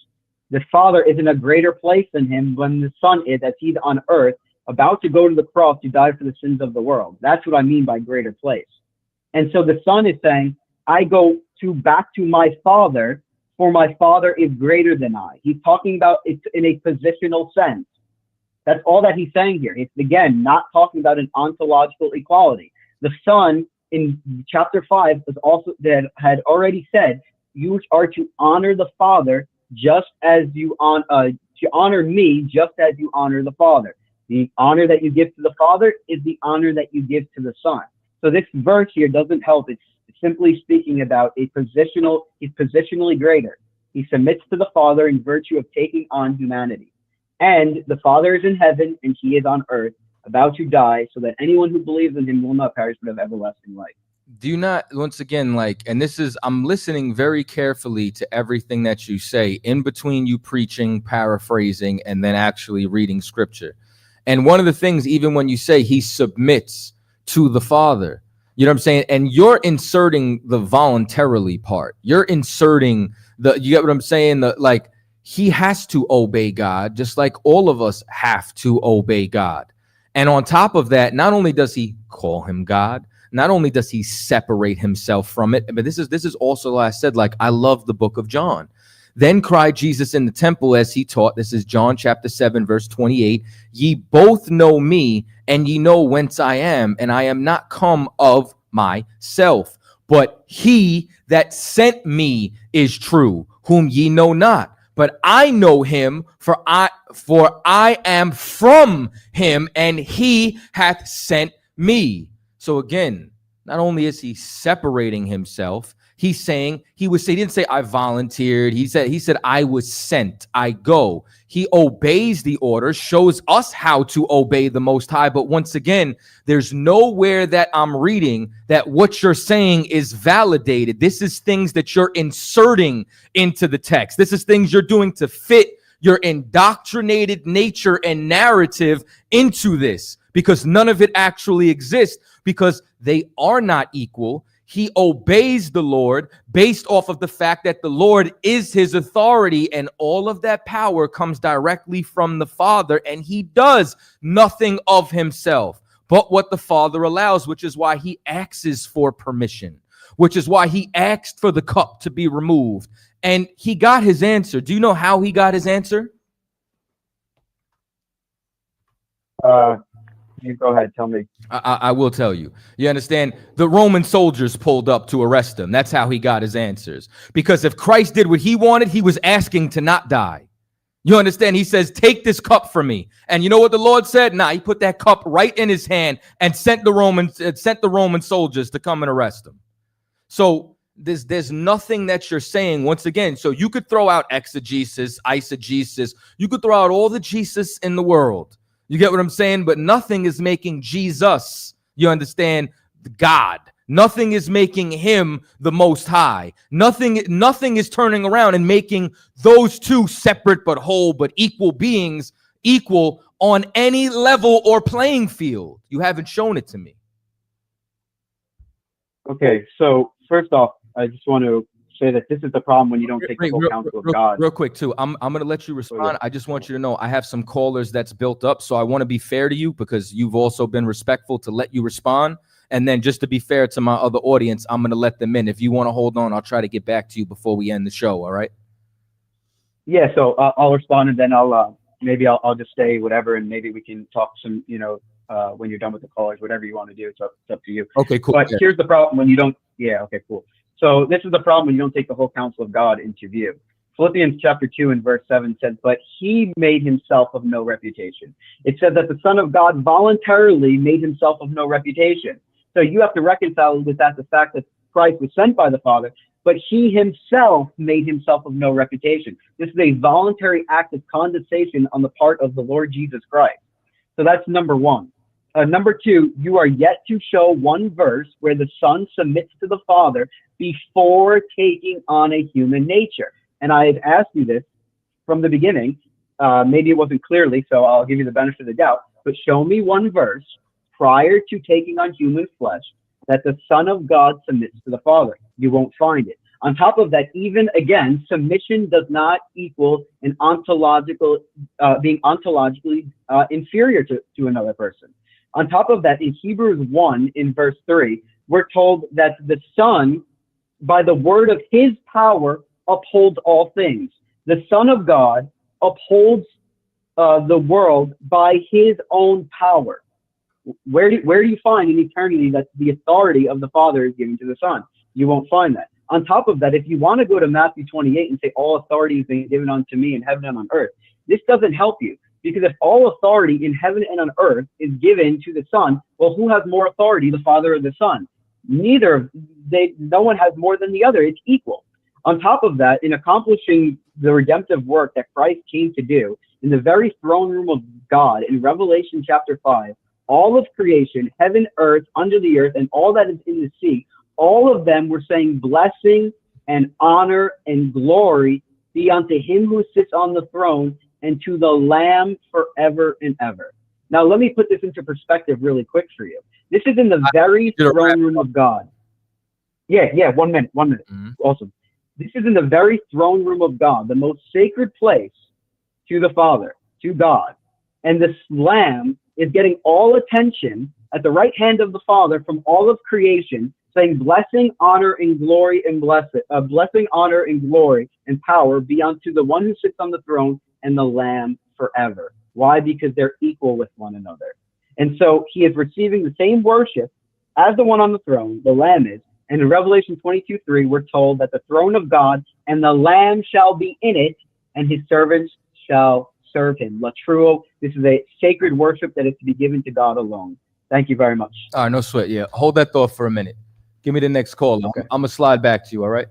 The Father is in a greater place than him when the Son is, as he's on earth, about to go to the cross to die for the sins of the world. That's what I mean by greater place. And so the Son is saying, I go back to my Father, for my Father is greater than I. He's talking about it in a positional sense. That's all that he's saying here. It's, again, not talking about an ontological equality. The Son in chapter 5 was also that had already said, you are to honor the Father just as you to honor me just as you honor the Father. The honor that you give to the Father is the honor that you give to the Son. So this verse here doesn't help. It's simply speaking about he's positionally greater. He submits to the Father in virtue of taking on humanity. And the Father is in heaven and he is on earth, about to die, so that anyone who believes in him will not perish but have everlasting life. Do you not, once again, like, and this is, I'm listening very carefully to everything that you say in between you preaching, paraphrasing, and then actually reading scripture. And one of the things, even when you say he submits to the Father, you know what I'm saying? And you're inserting the voluntarily part. You're inserting you get what I'm saying? Like, he has to obey God, just like all of us have to obey God. And on top of that, not only does he call him God, not only does he separate himself from it, but this is also, like I said, like, I love the book of John. Then cried Jesus in the temple as he taught. This is John chapter 7, verse 28. Ye both know me, and ye know whence I am, and I am not come of myself. But he that sent me is true, whom ye know not. But I know him, for I am from him, and he hath sent me. So again, not only is he separating himself, he's saying, he didn't say I volunteered. He said I was sent, I go. He obeys the order, shows us how to obey the Most High. But once again, there's nowhere that I'm reading that what you're saying is validated. This is things that you're inserting into the text. This is things you're doing to fit your indoctrinated nature and narrative into this, because none of it actually exists, because they are not equal. He obeys the Lord based off of the fact that the Lord is his authority, and all of that power comes directly from the Father, and he does nothing of himself but what the Father allows, which is why he asks for permission, which is why he asked for the cup to be removed. And he got his answer. Do you know how he got his answer? You go ahead, tell me. I will tell you. You understand? The Roman soldiers pulled up to arrest him. That's how he got his answers. Because if Christ did what he wanted, he was asking to not die. You understand? He says, take this cup from me. And you know what the Lord said? Nah, he put that cup right in his hand and sent the Roman soldiers to come and arrest him. So there's nothing that you're saying once again. So you could throw out exegesis, eisegesis. You could throw out all the Jesus in the world. You get what I'm saying? But nothing is making Jesus, you understand, God. Nothing is making him the most high. Nothing is turning around and making those two separate but whole but equal beings equal on any level or playing field. You haven't shown it to me. Okay, so first off, I just want to say that this is the problem when you don't take the whole counsel of God. Real quick, too. I'm going to let you respond. I just want you to know I have some callers that's built up, so I want to be fair to you because you've also been respectful to let you respond. And then just to be fair to my other audience, I'm going to let them in. If you want to hold on, I'll try to get back to you before we end the show. All right? Yeah, so I'll respond, and then I'll just stay, whatever, and maybe we can talk some, when you're done with the callers, whatever you want to do. It's up to you. Okay, cool. But here's the problem when you don't. Yeah, okay, cool. So this is the problem when you don't take the whole counsel of God into view. Philippians chapter 2 and verse 7 says, but he made himself of no reputation. It said that the Son of God voluntarily made himself of no reputation. So you have to reconcile with that the fact that Christ was sent by the Father, but he himself made himself of no reputation. This is a voluntary act of condescension on the part of the Lord Jesus Christ. So that's number one. Number two, you are yet to show one verse where the Son submits to the Father before taking on a human nature. And I had asked you this from the beginning. Maybe it wasn't clearly, so I'll give you the benefit of the doubt. But show me one verse prior to taking on human flesh that the Son of God submits to the Father. You won't find it. On top of that, even again, submission does not equal an ontological being ontologically inferior to another person. On top of that, in Hebrews 1 in verse 3, we're told that the Son, by the word of his power, upholds all things. The Son of God upholds the world by his own power. Where do you find in eternity that the authority of the Father is given to the Son? You won't find that. On top of that, if you want to go to Matthew 28 and say all authority is being given unto me in heaven and on earth, this doesn't help you. Because if all authority in heaven and on earth is given to the Son, well, who has more authority, the Father or the Son? No one has more than the other. It's equal. On top of that, in accomplishing the redemptive work that Christ came to do, in the very throne room of God, in Revelation chapter 5, all of creation, heaven, earth, under the earth, and all that is in the sea, all of them were saying blessing and honor and glory be unto him who sits on the throne and to the Lamb forever and ever. Now, let me put this into perspective really quick for you. This is in the very throne room of God. Yeah, 1 minute. Mm-hmm. Awesome. This is in the very throne room of God, the most sacred place to the Father, to God. And this Lamb is getting all attention at the right hand of the Father from all of creation, saying blessing, honor, and glory, and blessing, honor, and glory, and power be unto the one who sits on the throne and the Lamb forever. Why? Because they're equal with one another. And so he is receiving the same worship as the one on the throne, the Lamb is. And in Revelation 22:3, we're told that the throne of God and the Lamb shall be in it, and his servants shall serve him. Latruo, this is a sacred worship that is to be given to God alone. Thank you very much. All right, no sweat. Yeah, hold that thought for a minute. Give me the next call. Okay. I'm going to slide back to you, all right?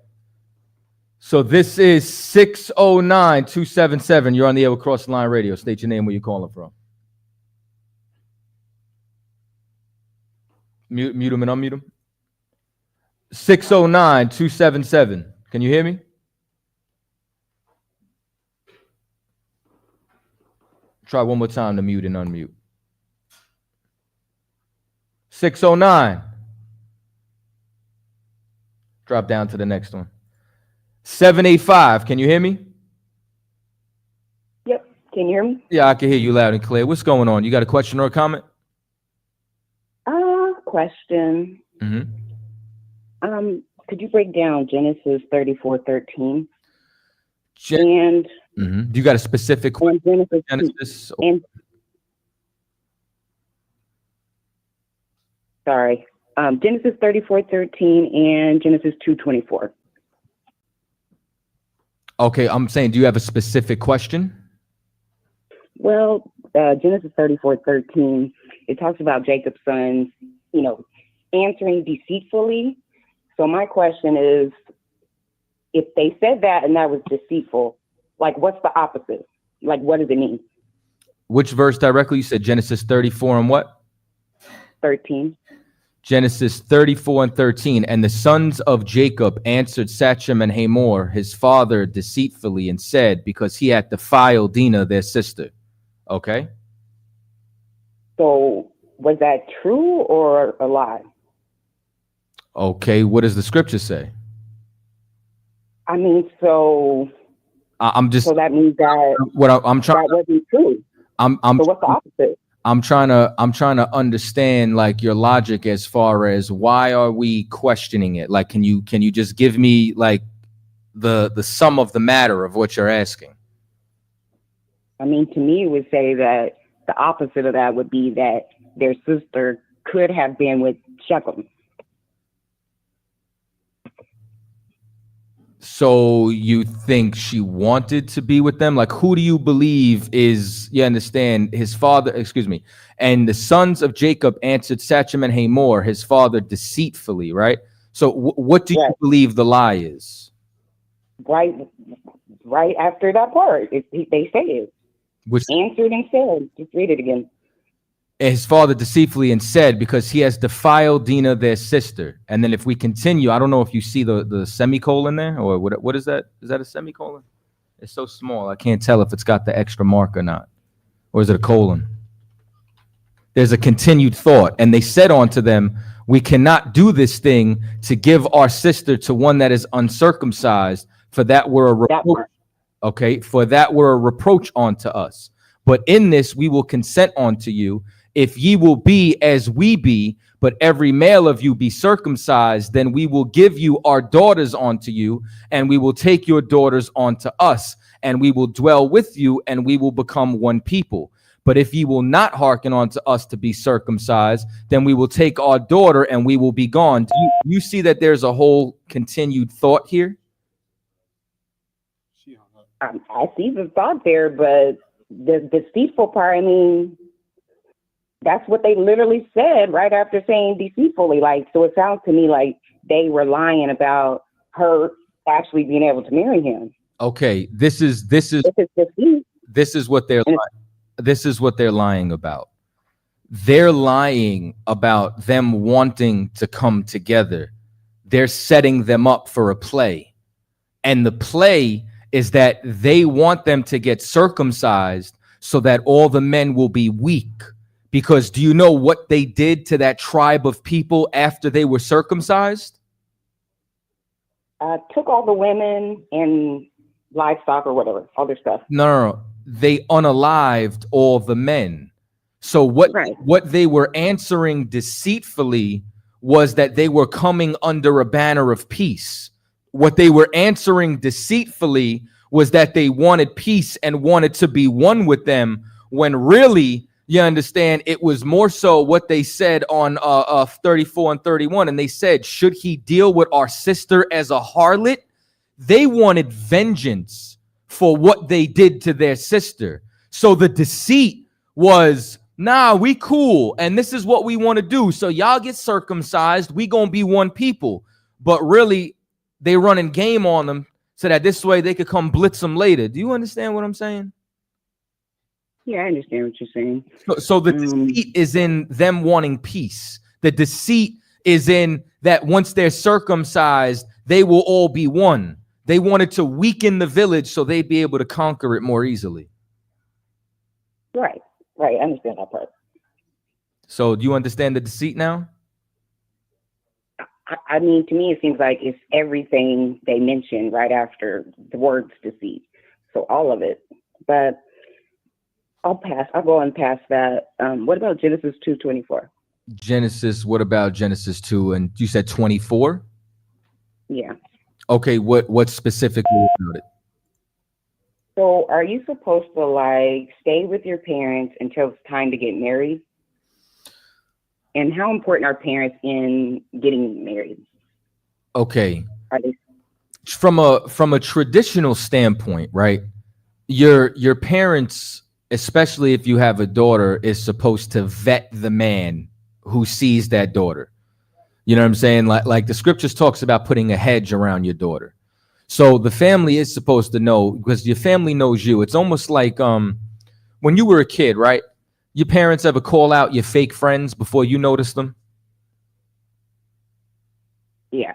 So this is 609-277. You're on the air with Cross the Line Radio. State your name, where you're calling from. Mute him and unmute him. 609-277. Can you hear me? Try one more time to mute and unmute. 609. Drop down to the next one. 785. Can you hear me? Yep. Can you hear me? Yeah, I can hear you loud and clear. What's going on? You got a question or a comment? Question. Mm-hmm. Could you break down Genesis 34:13? And mm-hmm. You got a specific question? Genesis and, sorry. Genesis 34:13 and Genesis 2:24. Okay, I'm saying, do you have a specific question? Well, Genesis 34:13, it talks about Jacob's sons, answering deceitfully. So my question is, if they said that and that was deceitful, like what's the opposite? Like what does it mean? Which verse directly? You said Genesis 34 and what? 13. Genesis 34 and 13. And the sons of Jacob answered Sachem and Hamor, his father, deceitfully, and said, because he had defiled Dinah, their sister. Okay. So was that true or a lie? Okay. What does the scripture say? I mean, so I'm just. So that means that what I'm trying. That wasn't true. So what's the opposite? I'm trying to understand like your logic as far as why are we questioning it? Like, can you just give me like the sum of the matter of what you're asking? I mean, to me, it would say that the opposite of that would be that their sister could have been with Shechem. So you think she wanted to be with them? Like, who do you believe is, you understand, his father, and the sons of Jacob answered Sachem and Hamor, his father, deceitfully, right? So what do you believe the lie is? Right after that part, they say it. Which answered and said, just read it again. His father deceitfully and said, because he has defiled Dinah, their sister. And then if we continue, I don't know if you see the semicolon there, or what is that? Is that a semicolon? It's so small, I can't tell if it's got the extra mark or not. Or is it a colon? There's a continued thought. And they said unto them, we cannot do this thing to give our sister to one that is uncircumcised, for that were a reproach. Okay, for that were a reproach unto us. But in this we will consent unto you, if ye will be as we be, but every male of you be circumcised, then we will give you our daughters unto you, and we will take your daughters unto us, and we will dwell with you, and we will become one people. But if ye will not hearken unto us to be circumcised, then we will take our daughter, and we will be gone. Do you see that there's a whole continued thought here? I see the thought there, but the deceitful part, I mean, that's what they literally said right after saying deceitfully. Like, so it sounds to me like they were lying about her actually being able to marry him. Okay, this is what they're lying about. They're lying about them wanting to come together. They're setting them up for a play. And the play is that they want them to get circumcised so that all the men will be weak. Because do you know what they did to that tribe of people after they were circumcised? Took all the women and livestock or whatever, other stuff. No. They unalived all the men. So what they were answering deceitfully was that they were coming under a banner of peace. What they were answering deceitfully was that they wanted peace and wanted to be one with them, when really, you understand, it was more so what they said on 34 and 31. And they said, should he deal with our sister as a harlot? They wanted vengeance for what they did to their sister. So the deceit was, nah, we cool, and this is what we want to do. So y'all get circumcised, we gonna be one people. But really, they running game on them so that this way they could come blitz them later. Do you understand what I'm saying? Yeah, I understand what you're saying. So the deceit is in them wanting peace. The deceit is in that once they're circumcised, they will all be one. They wanted to weaken the village so they'd be able to conquer it more easily. Right. I understand that part. So do you understand the deceit now? I mean, to me, it seems like it's everything they mentioned right after the words deceit. So all of it. But I'll go on past that. What about Genesis 2:24? Genesis, what about Genesis 2? And you said 24? Yeah. Okay, what specifically about it? So are you supposed to like stay with your parents until it's time to get married? And how important are parents in getting married? Okay. Are they? From a traditional standpoint, right? Your parents especially if you have a daughter, is supposed to vet the man who sees that daughter. You know what I'm saying? Like the scriptures talks about putting a hedge around your daughter. So the family is supposed to know, because your family knows you. It's almost like when you were a kid, right? Your parents ever call out your fake friends before you notice them? Yeah.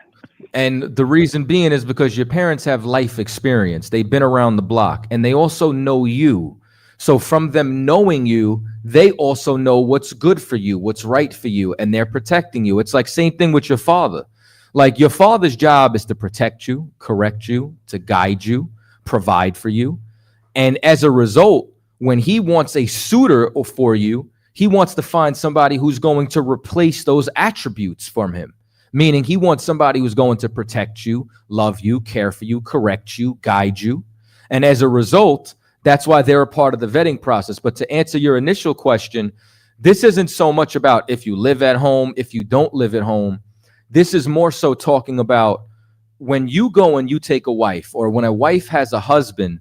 And the reason being is because your parents have life experience. They've been around the block, and they also know you. So from them knowing you, they also know what's good for you, what's right for you, and they're protecting you. It's like same thing with your father. Like your father's job is to protect you, correct you, to guide you, provide for you. And as a result, when he wants a suitor for you, he wants to find somebody who's going to replace those attributes from him. Meaning he wants somebody who's going to protect you, love you, care for you, correct you, guide you. And as a result, that's why they're a part of the vetting process. But to answer your initial question, this isn't so much about if you live at home, if you don't live at home. This is more so talking about when you go and you take a wife, or when a wife has a husband,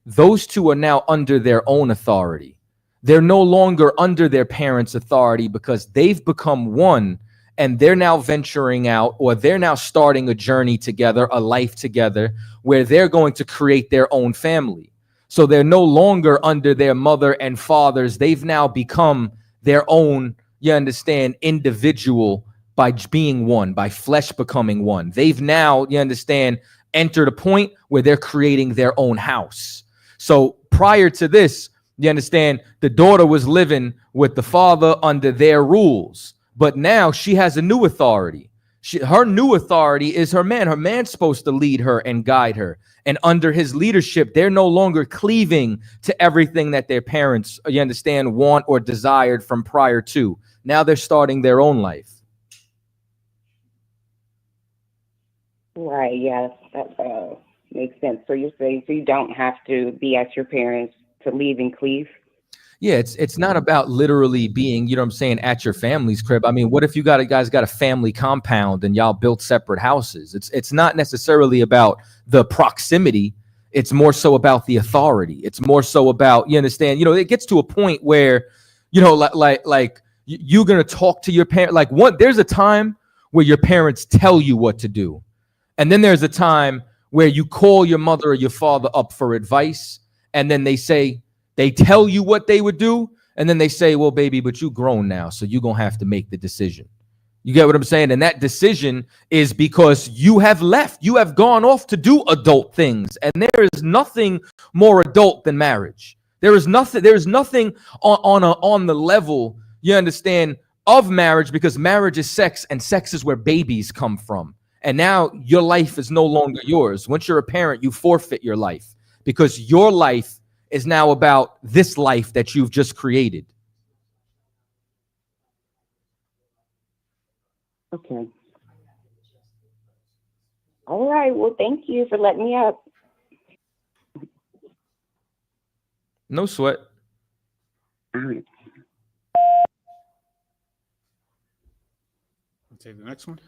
those two are now under their own authority. They're no longer under their parents' authority, because they've become one, and they're now venturing out, or they're now starting a journey together, a life together, where they're going to create their own family. So they're no longer under their mother and fathers. They've now become their own, you understand, individual by being one, by flesh becoming one. They've now, you understand, entered a point where they're creating their own house. So prior to this, you understand, the daughter was living with the father under their rules. But now she has a new authority. Her new authority is her man. Her man's supposed to lead her and guide her. And under his leadership, they're no longer cleaving to everything that their parents, you understand, want or desired from prior to. Now they're starting their own life. Right, yes, that makes sense. So you're saying, so you don't have to be at your parents to leave and cleave? Yeah, it's not about literally being, you know what I'm saying, at your family's crib. I mean, what if you guys got a family compound and y'all built separate houses? It's not necessarily about the proximity. It's more so about the authority. It's more so about, you understand, you know, it gets to a point where, you know, like you're going to talk to your parent. Like there's a time where your parents tell you what to do. And then there's a time where you call your mother or your father up for advice. And then they tell you what they would do, and then they say, well, baby, but you grown now, so you're going to have to make the decision. You get what I'm saying? And that decision is because you have left. You have gone off to do adult things, and there is nothing more adult than marriage. There is nothing on the level, you understand, of marriage, because marriage is sex, and sex is where babies come from. And now your life is no longer yours. Once you're a parent, you forfeit your life, because your life is now about this life that you've just created. Okay. All right. Well, thank you for letting me up. No sweat. I'll take the next one.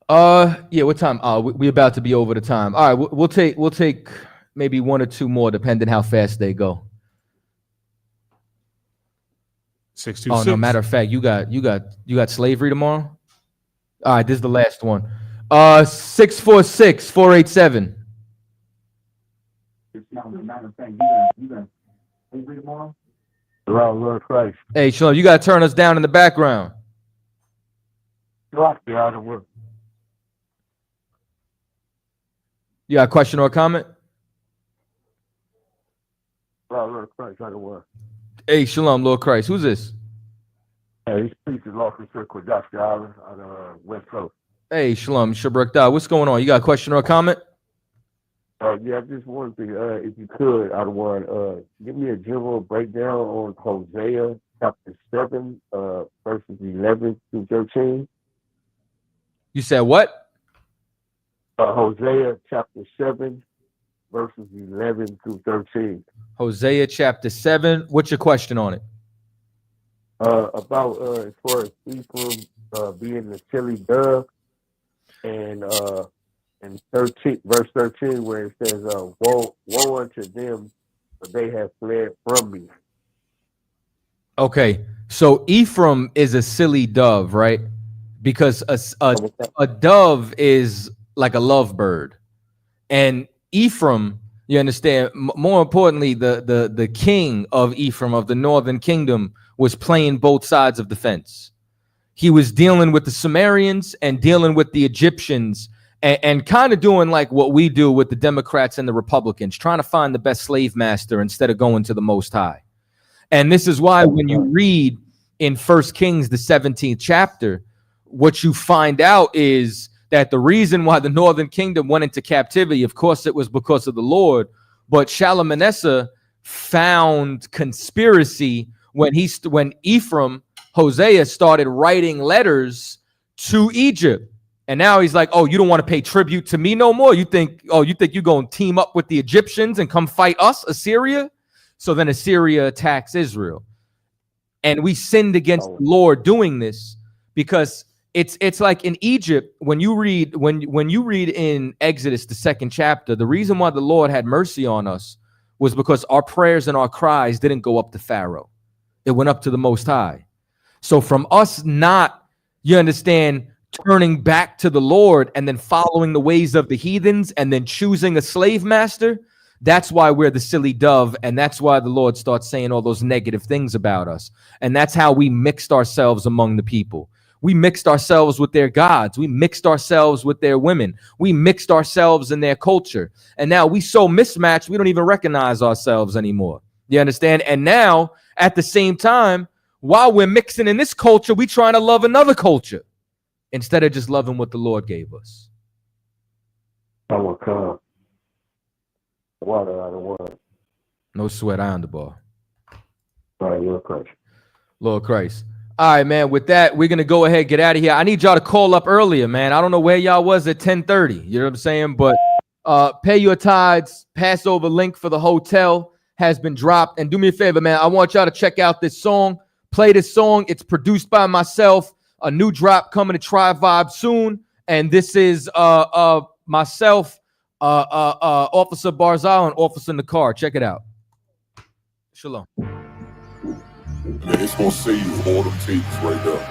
Yeah, what time? We about to be over the time. All right, we'll take maybe one or two more, depending how fast they go. 626. Oh no, matter of fact, you got slavery tomorrow? All right, this is the last one. 646-487. Lord Christ. Hey, Shalom, you gotta turn us down in the background. You got a question or a comment? Lord Christ, I can work. Hey, Shalom, Lord Christ. Who's this? Hey, these pieces lost in circle, Dr. Allen on the West Coast. Hey, Shalom, Shabrak Da. What's going on? You got a question or a comment? Yeah, I just wanted to, if you could, I want give me a general breakdown on Hosea chapter 7, verses 11 through 13. You said what? Hosea chapter 7, verses 11 through 13. Hosea chapter 7. What's your question on it? About as far as Ephraim being the silly dove, and 13, verse 13, where it says, woe unto them, for they have fled from me. Okay, so Ephraim is a silly dove, right? Because a dove is like a lovebird, and Ephraim, you understand. More importantly, the king of Ephraim of the northern kingdom was playing both sides of the fence. He was dealing with the Sumerians and dealing with the Egyptians, and kind of doing like what we do with the Democrats and the Republicans, trying to find the best slave master instead of going to the Most High. And this is why when you read in 1 Kings, the 17th chapter, what you find out is that the reason why the northern kingdom went into captivity, of course, it was because of the Lord, but Shalmaneser found conspiracy when Ephraim, Hosea, started writing letters to Egypt. And now he's like, oh, you don't want to pay tribute to me no more? You think you're going to team up with the Egyptians and come fight us, Assyria? So then Assyria attacks Israel. And we sinned against the Lord doing this, because it's like in Egypt, when you read in Exodus, the 2nd chapter, the reason why the Lord had mercy on us was because our prayers and our cries didn't go up to Pharaoh. It went up to the Most High. So from us not, you understand, turning back to the Lord and then following the ways of the heathens and then choosing a slave master, that's why we're the silly dove, and that's why the Lord starts saying all those negative things about us. And that's how we mixed ourselves among the people. We mixed ourselves with their gods. We mixed ourselves with their women. We mixed ourselves in their culture. And now we so mismatched, we don't even recognize ourselves anymore. You understand? And now, at the same time, while we're mixing in this culture, we trying to love another culture instead of just loving what the Lord gave us. Water out of water. No sweat, I on the ball. All right, Lord Christ. Lord Christ. All right, man. With that, we're going to go ahead and get out of here. I need y'all to call up earlier, man. I don't know where y'all was at 10:30. You know what I'm saying? But pay your tithes. Passover link for the hotel has been dropped. And do me a favor, man. I want y'all to check out this song. Play this song. It's produced by myself. A new drop coming to Tri Vibe soon. And this is myself, Officer Barzal, and Officer in the car. Check it out. Shalom. Man, it's gonna save all them tapes right there.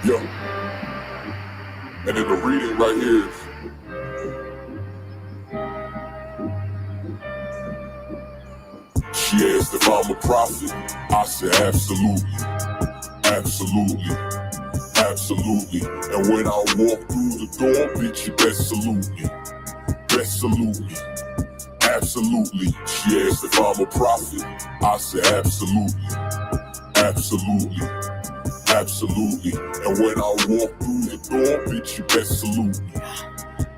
Yo. And then the reading right here is, she asked if I'm a prophet. I said absolutely. Absolutely. Absolutely. And when I walk through the door, bitch, you best salute me. Best salute me. Absolutely. She asked if I'm a prophet. I said absolutely. Absolutely. Absolutely. And when I walk through the door, bitch, you best salute me.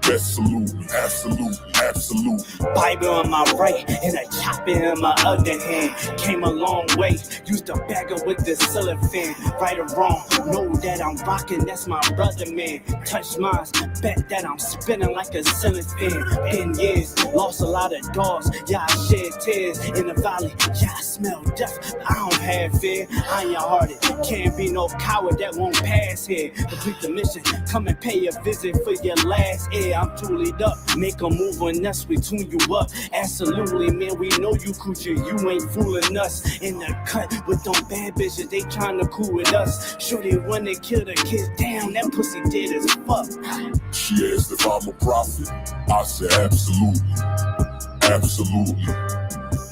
Best salute me. Absolutely. Absolutely. Bible in my right and a chopper in my other hand. Came a long way. Used to bag it with the cellophane. Right or wrong, know that I'm rocking. That's my brother, man. Touch mine, bet that I'm spinning like a ceiling fan. Been years, lost a lot of dogs. Yeah, I shed tears in the valley. Yeah, I smell death. I don't have fear. Iron hearted. Can't be no coward that won't pass here. Complete the mission. Come and pay a visit for your last year. I'm truly up. Make a move on us. We tune you up. Absolutely, man. We know you coochie. You ain't fooling us. In the cut with them bad bitches. They trying to cool with us. Sure they wanna kill the kids. Damn, that pussy dead as fuck. She asked if I'm a prophet. I said absolutely. Absolutely.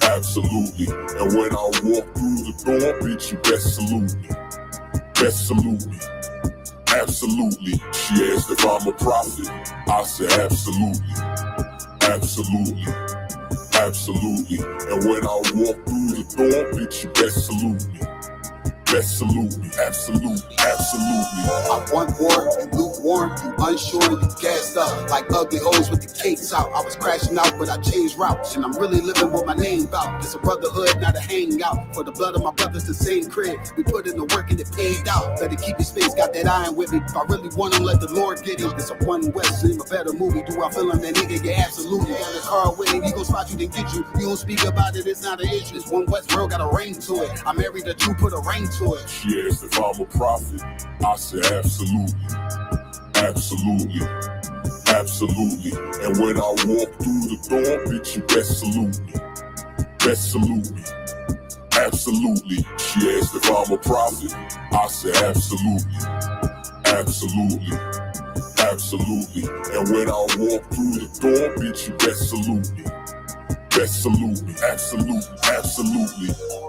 Absolutely. And when I walk through the door, bitch, you best salute me. Best salute me. Absolutely. She asked if I'm a prophet. I said absolutely. Absolutely. Absolutely. And when I walk through the door, bitch, you best salute me. Best salute me. Absolutely. Absolutely. I want war, you lukewarm, you unsure, you gassed up like ugly hoes with the cakes out. I was crashing out, but I changed routes, and I'm really living what my name about. It's a brotherhood, not a hangout. For the blood of my brothers, the same crib. We put in the work and it paid out. Better keep your space, got that iron with me. If I really want him, let the Lord get him. It's a One West, seem a better movie. Do I feel him, that nigga? Yeah, absolutely. Got his car with him, he gon' spot you, then get you. You don't speak about it, it's not an issue. This One West world got a ring to it. I married a Jew, put a ring to it. She asked if I'm a prophet. I said absolutely. Absolutely. Absolutely. And when I walk through the door, bitch, you best salute me. Best salute me. Absolutely. She asked if I'm a prophet. I said absolutely. Absolutely. Absolutely. And when I walk through the door, bitch, you best salute me. Best salute me. Absolutely. Absolutely.